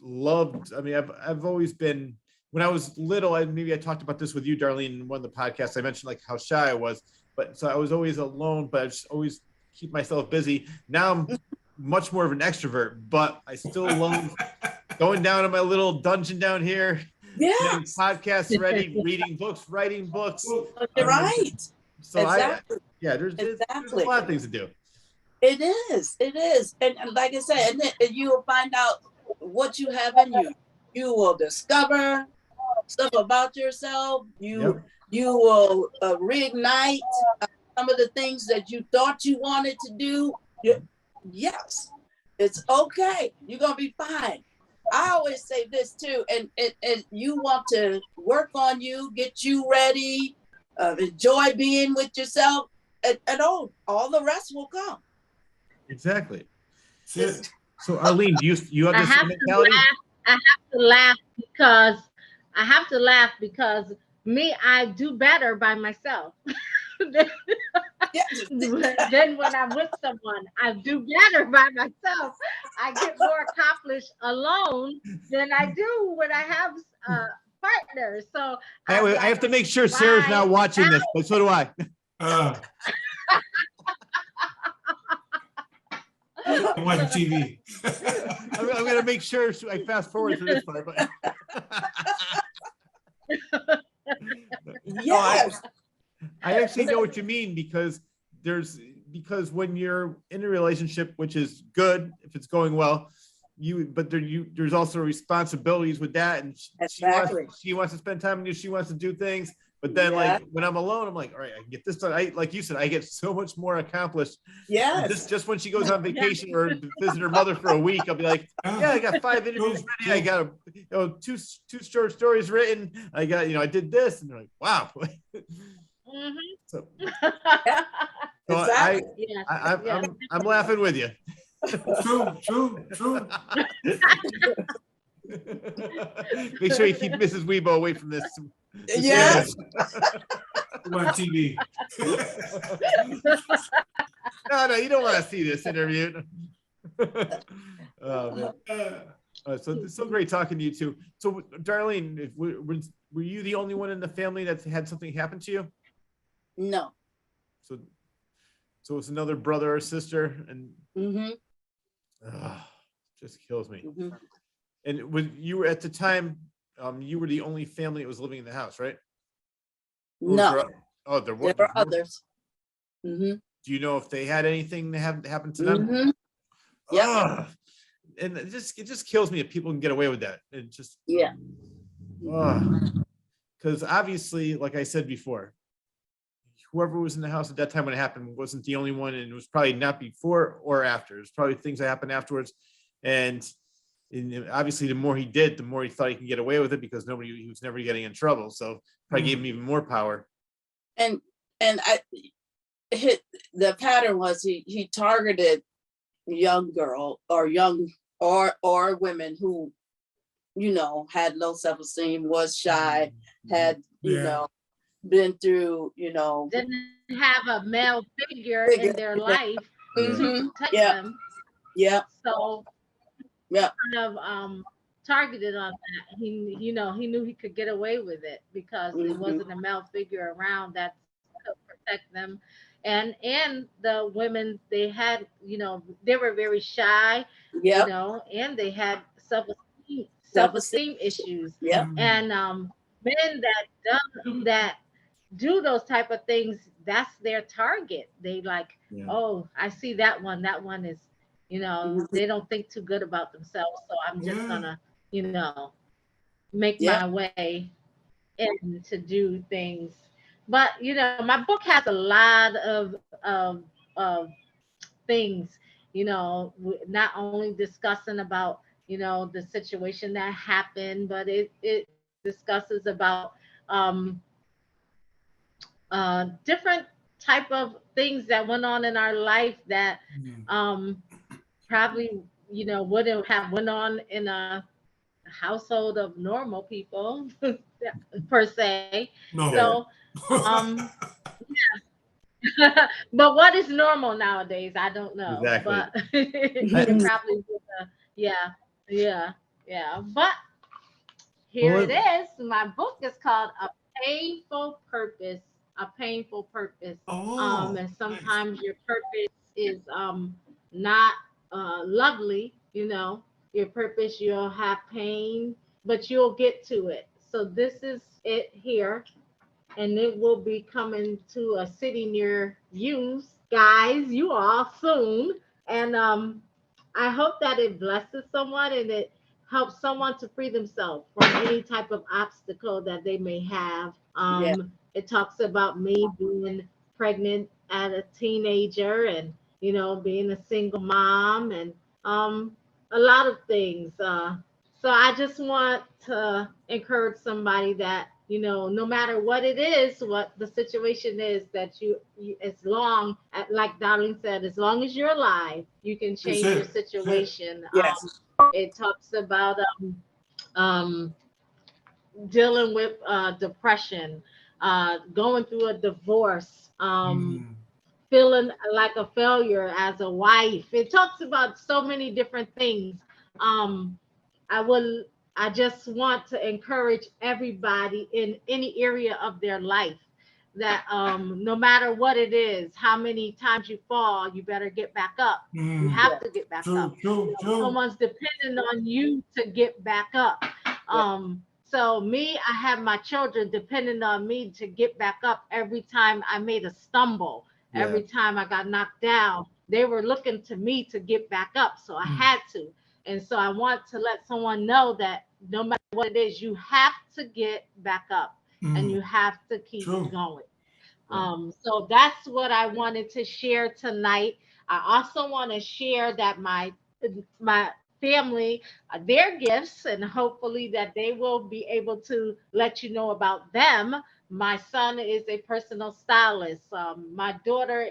always been, when I was little, maybe I talked about this with you, Darlene, in one of the podcasts. I mentioned like how shy I was, but so I was always alone, but I just always keep myself busy. Now I'm much more of an extrovert, but I still love going down to my little dungeon down here. Yeah. Podcasts ready, reading books, writing books. You're right. So there's a lot of things to do. It is. And like I said, and you will find out what you have in you. You will discover stuff about yourself. You will reignite some of the things that you thought you wanted to do. Yes, it's okay. You're gonna be fine. I always say this too, and you want to work on you, get you ready, enjoy being with yourself, and all the rest will come. Exactly. So Arlene, do you have this mentality? I have to laugh because me, I do better by myself. Then when I'm with someone, I do better by myself. I get more accomplished alone than I do when I have partner. So I have to make sure Sarah's not watching this, but so do I. I'm watching TV. I'm gonna make sure I fast forward to this part. But Yes. I actually know what you mean because when you're in a relationship, which is good if it's going well, there's also responsibilities with that, and Exactly. she wants to spend time with you, she wants to do things, but then like when I'm alone, I'm like, all right, I can get this done. Like you said, I get so much more accomplished. Yes. Just when she goes on vacation or visit her mother for a week, I'll be like, yeah, I got 5 interviews ready. I got two short stories written. I got, I did this, and they're like, wow. So, Exactly. I'm laughing with you. True. Make sure you keep Mrs. Wibo away from this. Yes. I'm on TV. No, you don't want to see this interview. Oh, man. So it's so great talking to you too. So Darlene, were you the only one in the family that had something happen to you? No. So it's another brother or sister, and Mm-hmm. just kills me. Mm-hmm. And when you were at the time, you were the only family that was living in the house, right? No. There were others. Mm-hmm. Do you know if they had anything that happened to them? Mm-hmm. Yeah. And it just kills me if people can get away with that. It just because obviously, like I said before, whoever was in the house at that time when it happened wasn't the only one, and it was probably not before or after. It was probably things that happened afterwards, and obviously the more he did, the more he thought he could get away with it because he was never getting in trouble. So probably gave him even more power. And the pattern was he targeted young girl or young or women who had low self-esteem, was shy, had been through didn't have a male figure in their life to protect them. Yeah. So kind of targeted on that. He knew he could get away with it because it wasn't a male figure around that could protect them. And the women, they had, they were very shy, and they had self-esteem issues. Yeah. And men that do those type of things, that's their target. They like, oh, I see that one. That one is, they don't think too good about themselves. So I'm just gonna, make my way in to do things. But my book has a lot of things, not only discussing about, the situation that happened, but it discusses about different type of things that went on in our life that probably wouldn't have went on in a household of normal people per se. No. So but what is normal nowadays? I don't know. Exactly. But it probably would, yeah. But here it is. My book is called A Painful Purpose. A Painful Purpose. And sometimes your purpose is not lovely, your purpose, you'll have pain, but you'll get to it. So this is it here, and it will be coming to a city near you guys, you all soon. And I hope that it blesses someone and it helps someone to free themselves from any type of obstacle that they may have. It talks about me being pregnant at a teenager and being a single mom and a lot of things. So I just want to encourage somebody that no matter what it is, what the situation is, that you as long, like Darlene said, as long as you're alive, you can change your situation. Yes. It talks about dealing with depression, going through a divorce, feeling like a failure as a wife. It talks about so many different things. I would I just want to encourage everybody in any area of their life that no matter what it is, how many times you fall, you better get back up. You have to get back up. True. Someone's depending on you to get back up. So me, I have my children depending on me to get back up every time I made a stumble, every time I got knocked down. They were looking to me to get back up. So I had to. And so I want to let someone know that no matter what it is, you have to get back up and you have to keep going. So that's what I wanted to share tonight. I also want to share that my family, their gifts, and hopefully that they will be able to let you know about them. My son is a personal stylist. My daughter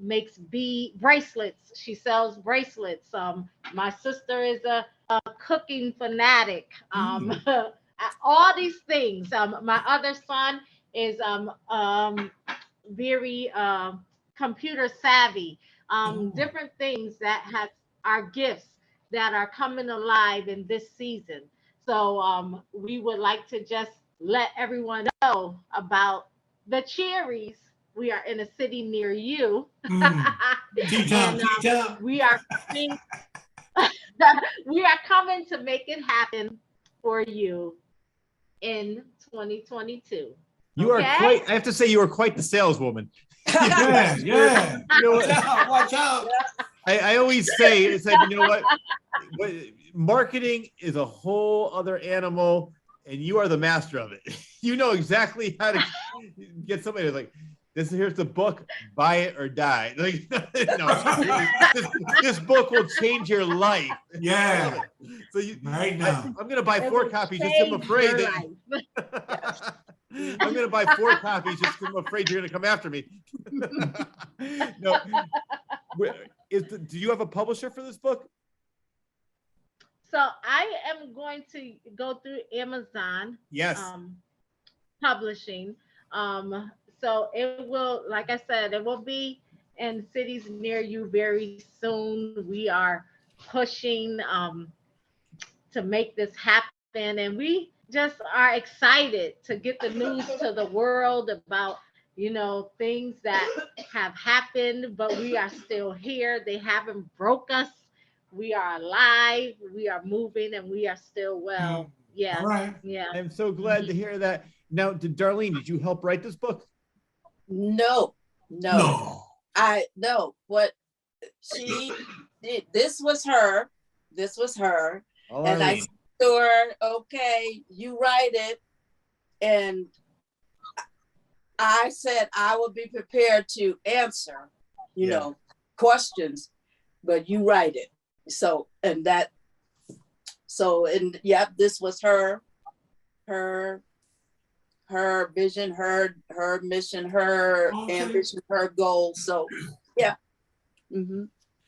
makes bracelets. She sells bracelets. My sister is a cooking fanatic. All these things. My other son is very computer savvy. Different things that are gifts that are coming alive in this season. So we would like to just let everyone know about the cherries. We are in a city near you. T-Town. We are coming, we are coming to make it happen for you in 2022. You are quite, I have to say, you are quite the saleswoman. Yeah. You know what? Watch out. I always say, it's like, you know what? Marketing is a whole other animal, and you are the master of it. You know exactly how to get somebody like, here's the book, buy it or die. Like, no, this book will change your life. Yeah. So right now, I'm gonna buy 4 copies just because I'm afraid that I'm gonna buy 4 copies just because I'm afraid you're gonna come after me. No, do you have a publisher for this book? So I am going to go through Amazon. Yes. Publishing. So it will, like I said, it will be in cities near you very soon. We are pushing to make this happen, and we just are excited to get the news to the world about, things that have happened, but we are still here. They haven't broke us. We are alive. We are moving, and we are still well. Yeah. All right. Yeah. I'm so glad to hear that. Now, Darlene, did you help write this book? No. What she did, this was her. And I told her, okay, you write it. And I said I would be prepared to answer, questions, but you write it. This was her vision, her mission, her ambition, her goal. So yeah. Mm-hmm.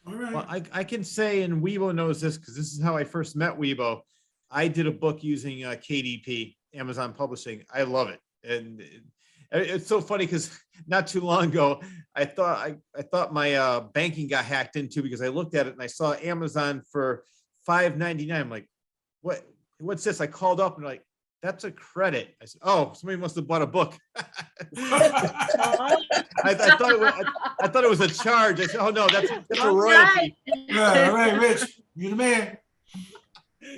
All right. Well, I can say, and Wibo knows this because this is how I first met Wibo. I did a book using KDP, Amazon Publishing. I love it. And it's so funny because not too long ago, I thought my banking got hacked into because I looked at it and I saw Amazon for $5.99. I'm like, what's this? I called up and like, that's a credit. I said, oh, somebody must have bought a book. I thought it was a charge. I said, oh no, that's a royalty. Yeah, all right, Rich, you the man.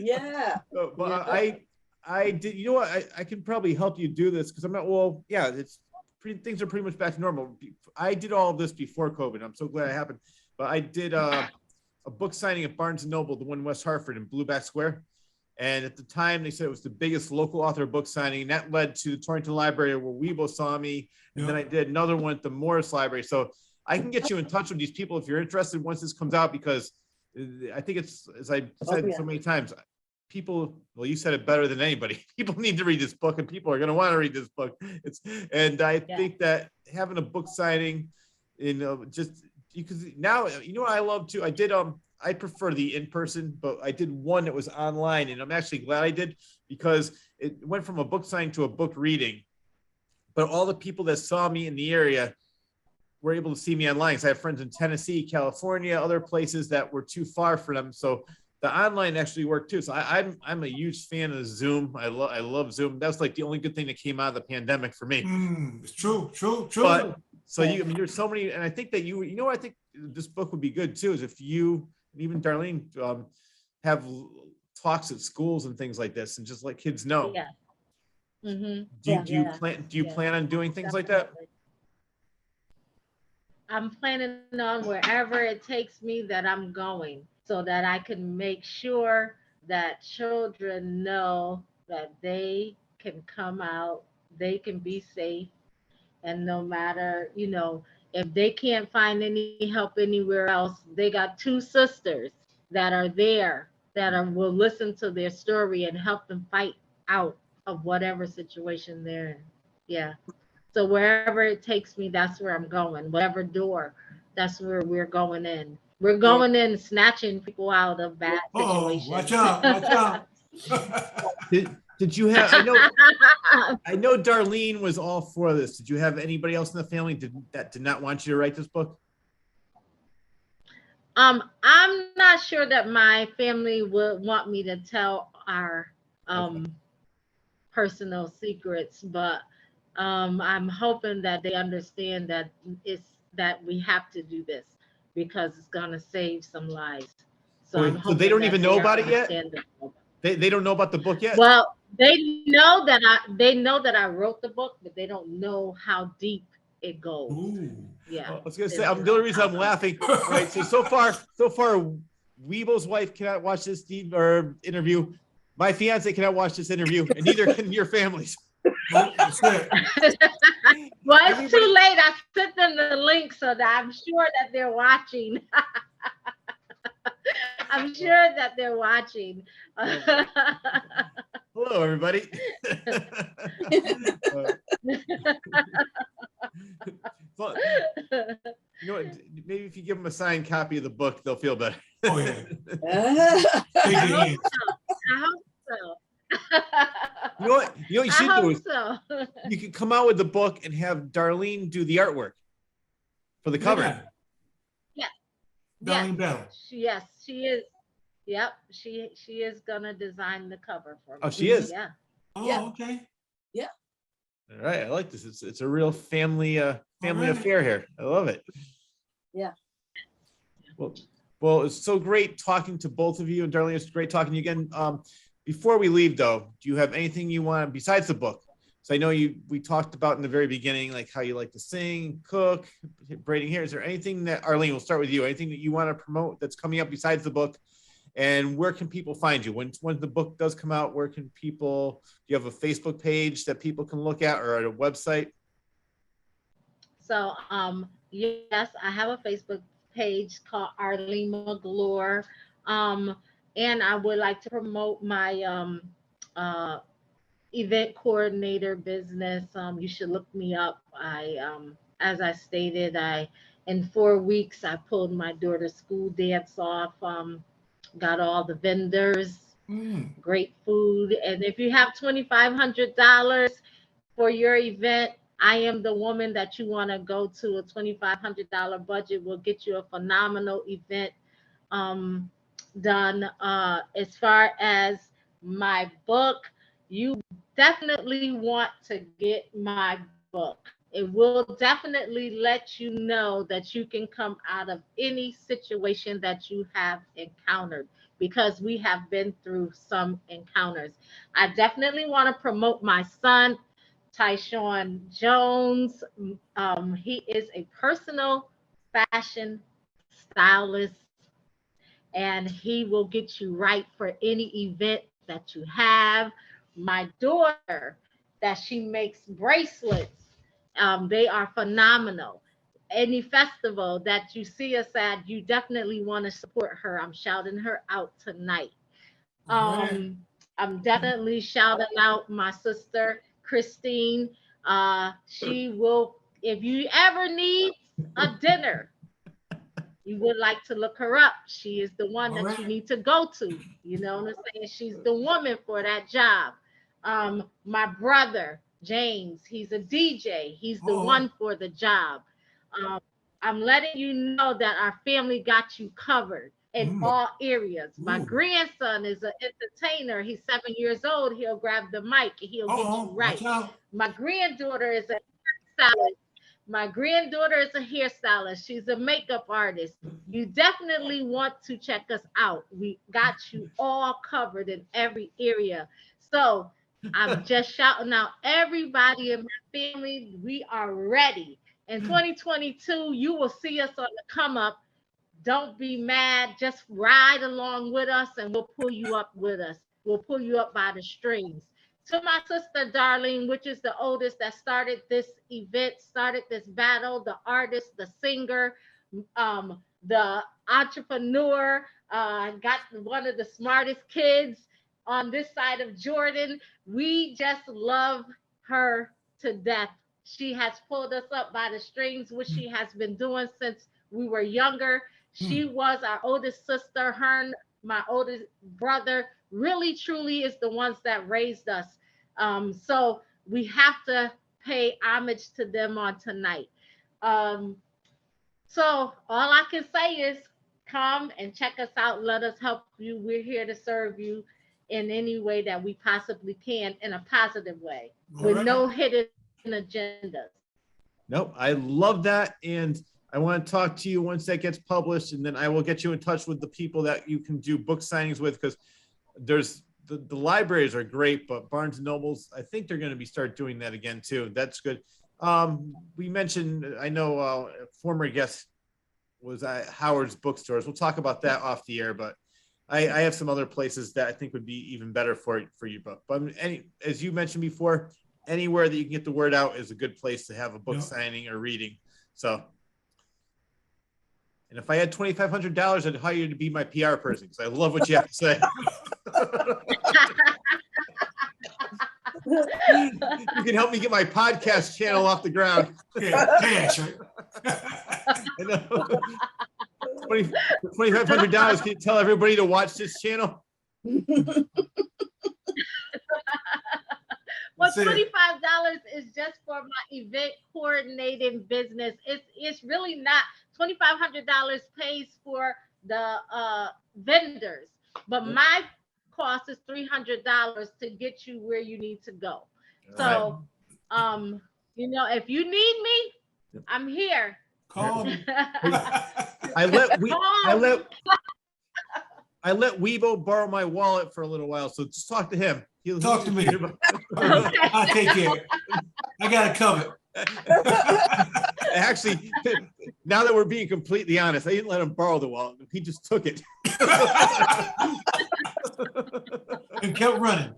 Yeah. But I did. You know what? I can probably help you do this because I'm not. Well, yeah, things are pretty much back to normal. I did all of this before COVID. I'm so glad it happened. But I did a book signing at Barnes & Noble, the one in West Hartford in Blueback Square. And at the time, they said it was the biggest local author book signing. And that led to the Torrington Library where Wibo saw me. And then I did another one at the Morris Library. So I can get you in touch with these people if you're interested once this comes out, because I think it's, as I said so many times, people, well, you said it better than anybody. People need to read this book and people are going to want to read this book. I think that having a book signing, just because now, what I love too, I prefer the in-person, but I did one that was online, and I'm actually glad I did because it went from a book signing to a book reading. But all the people that saw me in the area were able to see me online. So I have friends in Tennessee, California, other places that were too far for them. So the online actually worked too. So I'm a huge fan of Zoom. I love Zoom. That's like the only good thing that came out of the pandemic for me. It's true. But so I mean, there's so many, and I think that you know what I think this book would be good too, is if you, and even Darlene, have talks at schools and things like this, and just let kids know. Yeah. Mm-hmm. Do you plan on doing things like that? I'm planning on wherever it takes me that I'm going, so that I can make sure that children know that they can come out, they can be safe, and no matter, if they can't find any help anywhere else, they got two sisters that are there will listen to their story and help them fight out of whatever situation they're in. Yeah. So wherever it takes me, that's where I'm going. Whatever door, that's where we're going in. We're going in snatching people out of bad situations. Watch out. Did you have, I know Darlene was all for this. Did you have anybody else in the family that did not want you to write this book? I'm not sure that my family would want me to tell our personal secrets, but I'm hoping that they understand that that we have to do this because it's gonna save some lives. So they don't even know about it yet? They don't know about the book yet? Well, they know that I wrote the book, but they don't know how deep it goes. Ooh. Yeah. I was gonna say, the only reason I'm laughing. All right, so far, Wibo's wife cannot watch this interview. My fiance cannot watch this interview, and neither can your families. That's it. Well, it's too late. I sent them the link so that I'm sure that they're watching. I'm sure that they're watching. Hello, everybody. Well, you know what? Maybe if you give them a signed copy of the book, they'll feel better. Oh yeah. I hope so. You know what you should do is so. you can come out with the book and have Darlene do the artwork for the cover. Yeah. Yes. Darlene Bell. Yes, she is. Yep, she is gonna design the cover for me. Oh, she is? Yeah. Oh, Yeah. okay. All right, I like this. It's a real family right. affair here. I love it. Yeah. Well, it's so great talking to both of you, and Darlene, it's great talking to you again. Before we leave, though, do you have anything you want besides the book? So I know we talked about in the very beginning, like how you like to sing, cook, braiding hair. Is there anything that, Arlene, we'll start with you, anything that you want to promote that's coming up besides the book? And where can people find you? When the book does come out, where can people, do you have a Facebook page that people can look at, or a website? So, yes, I have a Facebook page called Arlene Magloire. And I would like to promote my event coordinator business. You should look me up. As I stated, in 4 weeks, I pulled my daughter's school dance off. Got all the vendors, great food. And if you have $2,500 for your event, I am the woman that you want to go to. A $2,500 budget will get you a phenomenal event done. As far as my book, you definitely want to get my book. It will definitely let you know that you can come out of any situation that you have encountered, because we have been through some encounters. I definitely want to promote my son, Tyshawn Jones. He is a personal fashion stylist, and he will get you right for any event that you have. My daughter, that she makes bracelets. They are phenomenal. Any festival that you see us at, you definitely want to support her. I'm shouting her out tonight. I'm definitely shouting out my sister, Christine. She will, if you ever need a dinner, you would like to look her up. She is the one that you need to go to. You know what I'm saying? She's the woman for that job. My brother, James, he's a DJ. He's the one for the job. I'm letting you know that our family got you covered. in all areas. My Ooh. grandson is an entertainer. He's 7 years old. He'll grab the mic and he'll get you right. Watch out. My granddaughter is a hairstylist. My granddaughter is a hairstylist. She's a makeup artist. You definitely want to check us out. We got you all covered in every area. So I'm just shouting out everybody in my family. We are ready. In 2022, you will see us on the come up. Don't be mad. Just ride along with us and we'll pull you up with us. We'll pull you up by the strings. To my sister, Darlene, which is the oldest that started this event, started this battle, the artist, the singer, the entrepreneur, got one of the smartest kids on this side of Jordan. We just love her to death. She has pulled us up by the strings, which she has been doing since we were younger. She was our oldest sister. Her and my oldest brother really, truly is the ones that raised us. So we have to pay homage to them on tonight. So all I can say is come and check us out. Let us help you. We're here to serve you in any way that we possibly can, in a positive way, with no hidden agendas. Nope, I love that. And I want to talk to you once that gets published, and then I will get you in touch with the people that you can do book signings with, because there's the libraries are great, but Barnes and Nobles, I think they're going to start doing that again too. That's good. We mentioned, I know a former guest was at Howard's bookstores. We'll talk about that off the air, but I have some other places that I think would be even better for you. But as you mentioned before, anywhere that you can get the word out is a good place to have a book signing or reading. So, and if I had $2,500, I'd hire you to be my PR person, because I love what you have to say. You can help me get my podcast channel off the ground. Yeah, cash, right? I know. $2,500. Can you tell everybody to watch this channel? Well, $25 is just for my event coordinating business. It's really not. $2,500 pays for the vendors, but my cost is $300 to get you where you need to go. So, you know, if you need me, I'm here. Call me. I let Wibo borrow my wallet for a little while, so just talk to him. Talk to me. I'll take care. I got it covered. Actually, now that we're being completely honest, I didn't let him borrow the wallet. He just took it. And kept running.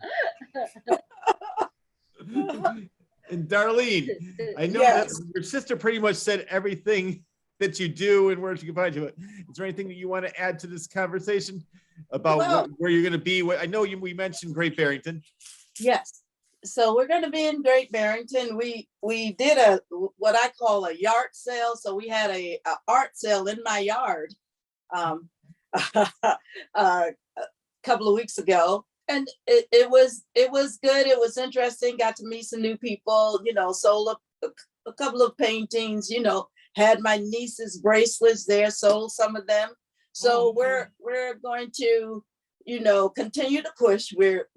And Darlene, I know that your sister pretty much said everything that you do and where she can find you. Is there anything that you want to add to this conversation about where you're going to be? I know we mentioned Great Barrington. Yes. So we're going to be in Great Barrington. We did what I call a yard sale. So we had a art sale in my yard a couple of weeks ago, and it was good. It was interesting. Got to meet some new people. You know, sold a couple of paintings. You know, had my niece's bracelets there. Sold some of them. So we're going to, you know, continue to push. We're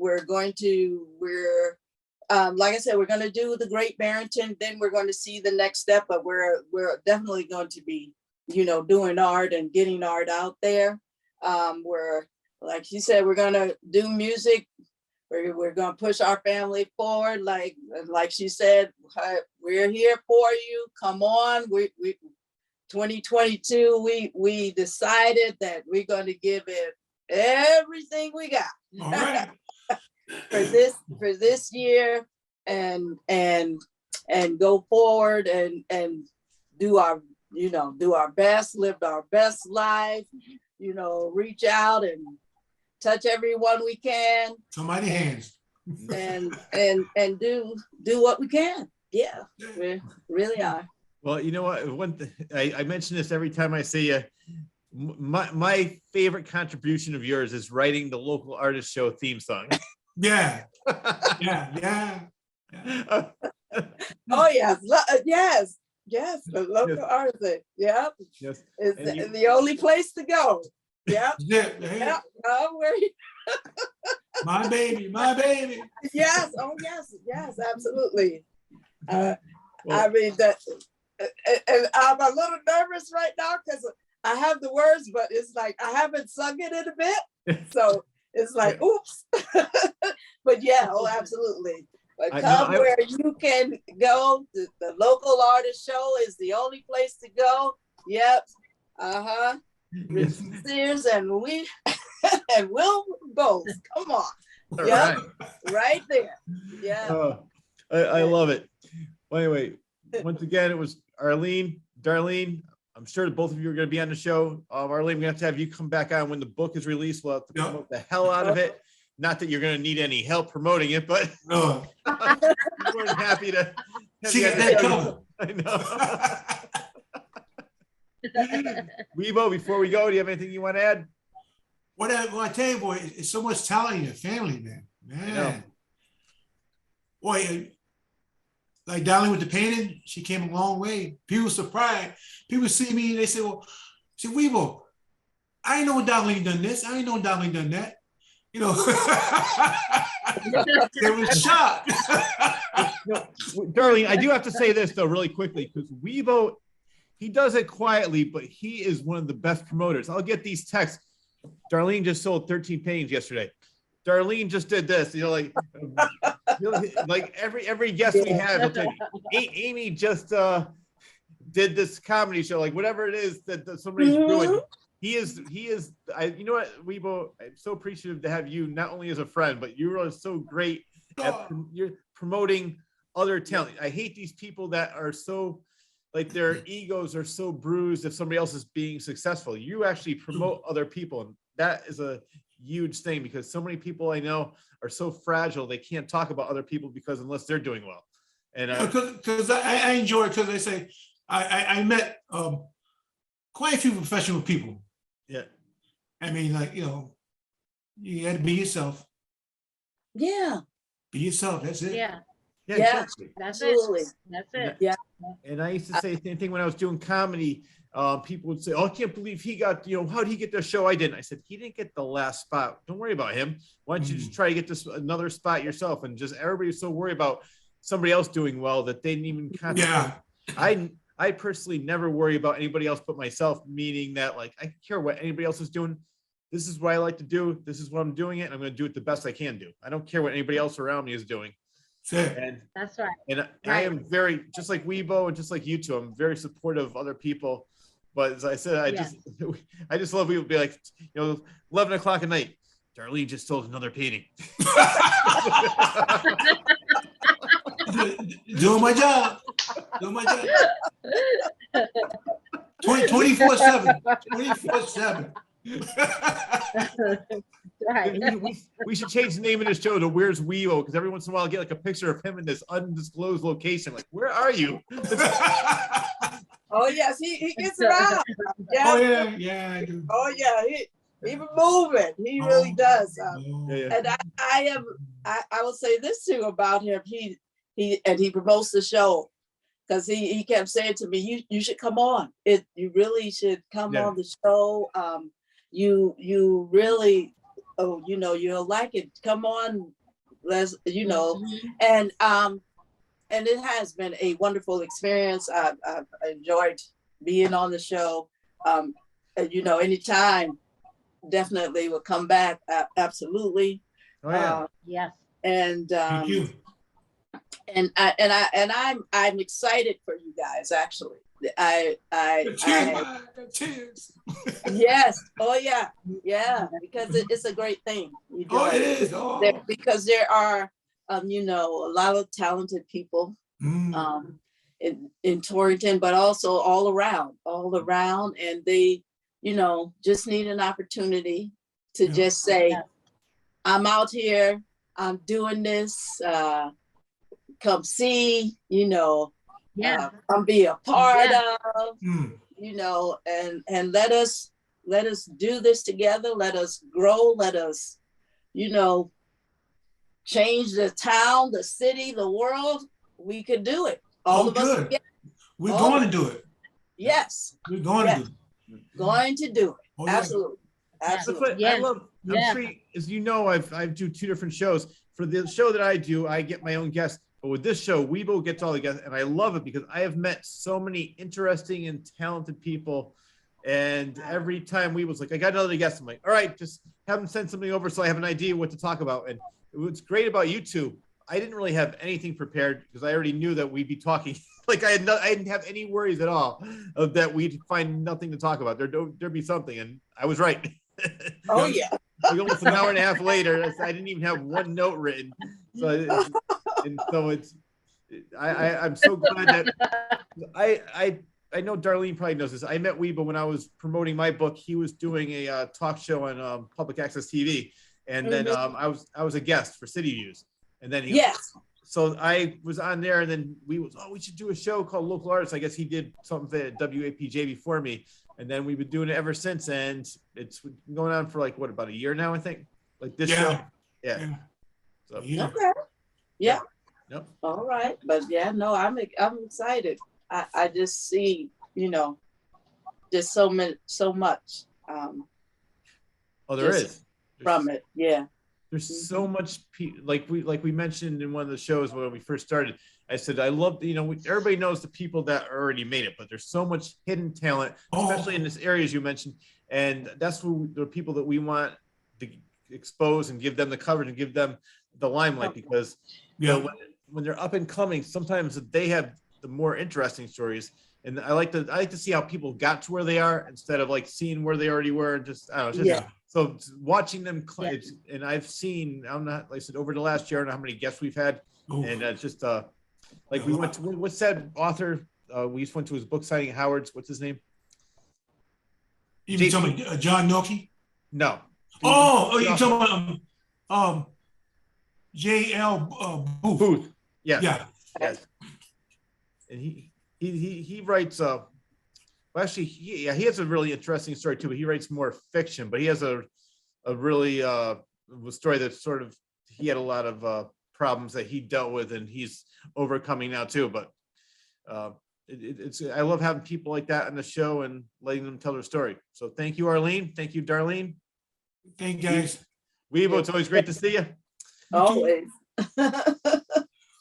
like I said, we're going to do the Great Barrington, then we're going to see the next step, but we're definitely going to be, you know, doing art and getting art out there. We're, like she said, we're going to do music. We're going to push our family forward. Like she said, we're here for you. Come on. We 2022, we decided that we're going to give it everything we got. All right. for this year, and go forward and do our best, live our best life, you know, reach out and touch everyone we can. So many hands. and do what we can. Yeah, we really are. Well, you know what? I mention this every time I see you. My favorite contribution of yours is writing the local artist show theme song. Yeah. Oh yes, the local artist. Yeah, yes. It's the only place to go. Yep. Zip. Hey, Yep. Oh, where you? my baby, my baby. Yes. Oh, yes. Yes. Absolutely. I Well, mean that, and I'm a little nervous right now because I have the words, but it's like I haven't sung it in a bit, so it's like, oops. But yeah, oh, absolutely. But come where you can go. The local artist show is the only place to go. Yep. Sears and we and Will Bowles. Come on. Yep. Right there. Yeah. I love it. Well, anyway, once again, it was Arlene, Darlene. I'm sure that both of you are going to be on the show. Arlene, we're going to have you come back on when the book is released. We'll have to promote the hell out of it. Not that you're going to need any help promoting it, but No. I'm more than happy to. She got that covered. I know. Wibo, before we go, do you have anything you want to add? What I tell you, boy, it's so much talent in your family, man. Boy, like Darlene with the painting, she came a long way. People surprised. People see me and they say, well, see, Wibo, I ain't know Darlene done this. I ain't know Darlene done that. You know, they were shocked. Darlene, I do have to say this though, really quickly, because Wibo, he does it quietly, but he is one of the best promoters. I'll get these texts. Darlene just sold 13 paintings yesterday. Darlene just did this. Like every guest we have, will tell you, Amy just did this comedy show, like whatever it is that somebody's doing. He is. You know what, Wibo? I'm so appreciative to have you, not only as a friend, but you are so great at you're promoting other talent. I hate these people that are so, like, their egos are so bruised if somebody else is being successful. You actually promote other people, and that is a huge thing, because so many people I know are so fragile they can't talk about other people because unless they're doing well. And because I enjoy it, because they say I met quite a few professional people. Yeah. I mean, like, you know, you got to be yourself. Yeah. Be yourself. That's it. Yeah. Yeah, exactly. That's Absolutely. it. That's it. Yeah. And I used to say the same thing when I was doing comedy. People would say, "Oh, I can't believe he got, how did he get the show? I didn't." I said, "He didn't get the last spot. Don't worry about him. Why don't you just try to get this another spot yourself?" And just everybody's so worried about somebody else doing well that they didn't even concentrate. Yeah. I personally never worry about anybody else but myself, meaning that, like, I don't care what anybody else is doing. This is what I like to do. This is what I'm doing it. And I'm going to do it the best I can do. I don't care what anybody else around me is doing. And that's right. And I am very, just like Wibo and just like you two, I'm very supportive of other people. But as I said, I just love people be like, 11 o'clock at night, Darlene just sold another painting. Doing my job. Doing my job. 24/7. 24/7. Right. We should change the name of the show to Where's Wibo, because every once in a while I get like a picture of him in this undisclosed location. Like, where are you? Oh yes, he gets around. Yeah. Oh yeah, I do. Oh yeah, he been moving. He really does. And I will say this too about him. He promotes the show, because he kept saying to me, you should come on. You really should come on the show. You really, you'll like it. Come on, let's, and it has been a wonderful experience. I've enjoyed being on the show. Anytime, definitely will come back. Absolutely. Oh yeah. Yes. And Thank you. And I'm excited for you guys. Actually, Cheers. Yes. Oh yeah. Yeah. Because it's a great thing. It is. Oh. Because there are, a lot of talented people in Torrington, but also all around, and they, just need an opportunity to just say, I'm out here, I'm doing this, come see, come be a part of, and let us do this together. Let us grow. Let us, change the town, the city, the world. We could do it. All of us. We're going to do it. Yes. We're going to do it. Going to do it. Oh, yeah. Absolutely. Absolutely. I love. I'm sure, as you know, I do 2 different shows. For the show that I do, I get my own guests. But with this show, Wibo gets all the guests, and I love it because I have met so many interesting and talented people. And every time Wibo's like, I got another guest, I'm like, all right, just have them send something over so I have an idea what to talk about. And what's great about you two, I didn't really have anything prepared because I already knew that we'd be talking. Like I didn't have any worries at all of that we'd find nothing to talk about. There'd be something, and I was right. Oh yeah. Like almost an hour and a half later, I didn't even have one note written. So I'm so glad that I know Darlene probably knows this. I met Wibo when I was promoting my book. He was doing a talk show on public access TV, and then I was a guest for City Views, and then so I was on there, and then we should do a show called Local Artists. I guess he did something at WAPJ before me, and then we've been doing it ever since, and it's going on for like about a year now, I think. Like this show, So, okay, yeah. Yep. All right, but yeah, no, I'm excited. I just see, just so much. There is from it, yeah. There's so much, like we mentioned in one of the shows when we first started. I said I love, everybody knows the people that already made it, but there's so much hidden talent, especially in this area as you mentioned, and that's the people that we want to expose and give them the coverage and give them the limelight because when they're up and coming, sometimes they have the more interesting stories. And I like to see how people got to where they are instead of like seeing where they already were. So watching them, and I've seen, like I said, over the last year, I don't know how many guests we've had. And it's just like we went to, what's that author? We just went to his book signing at Howard's. What's his name? You talking about John Noki? No. You're talking about J.L. Booth. Yeah. Yes. And he writes actually he has a really interesting story too, but he writes more fiction, but he has a really story that sort of he had a lot of problems that he dealt with and he's overcoming now too. But it's I love having people like that on the show and letting them tell their story. So thank you, Arlene. Thank you, Darlene. Thank you, guys. Wibo, it's always great to see you. Always.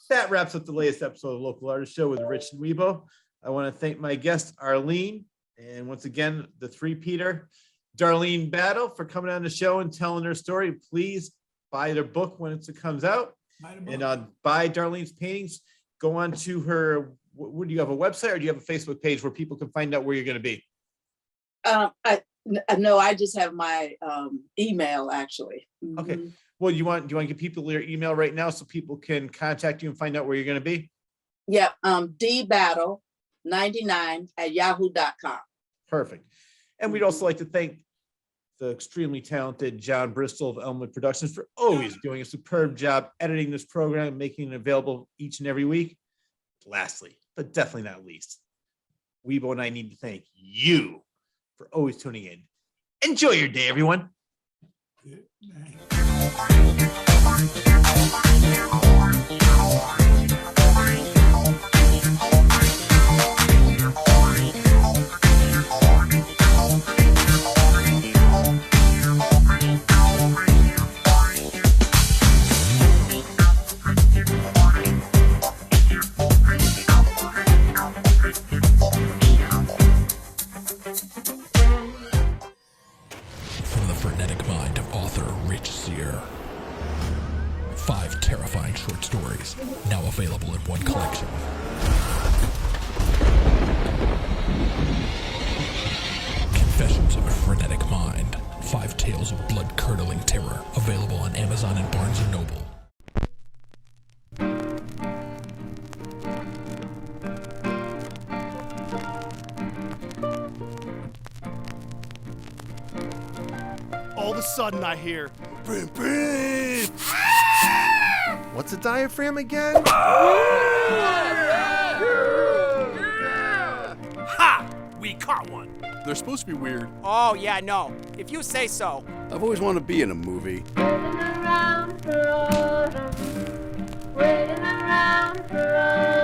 That wraps up the latest episode of Local Artist Show with Rich and Wibo. I want to thank my guest, Arlene, and once again, the three-peater, Darlene Battle, for coming on the show and telling their story. Please buy their book when it comes out. And buy Darlene's paintings. Go on to her, what do you have, a website or do you have a Facebook page where people can find out where you're going to be? No, I just have my email, actually. Okay. Well, do you want to give people your email right now so people can contact you and find out where you're going to be? Yeah, dbattle99@yahoo.com. Perfect. And we'd also like to thank the extremely talented John Bristol of Elmwood Productions for always doing a superb job editing this program, making it available each and every week. Lastly, but definitely not least, Wibo and I need to thank you for always tuning in. Enjoy your day, everyone. From the frenetic mind of author Rich Sear. 5 terrifying short stories, now available in one collection. Confessions of a Frenetic Mind. 5 tales of blood-curdling terror, available on Amazon and Barnes & Noble. All of a sudden I hear, brim, brim. What's a diaphragm again? Ha! We caught one. They're supposed to be weird. Oh, yeah, no. If you say so. I've always wanted to be in a movie. Waiting around for autumn, waiting around for autumn.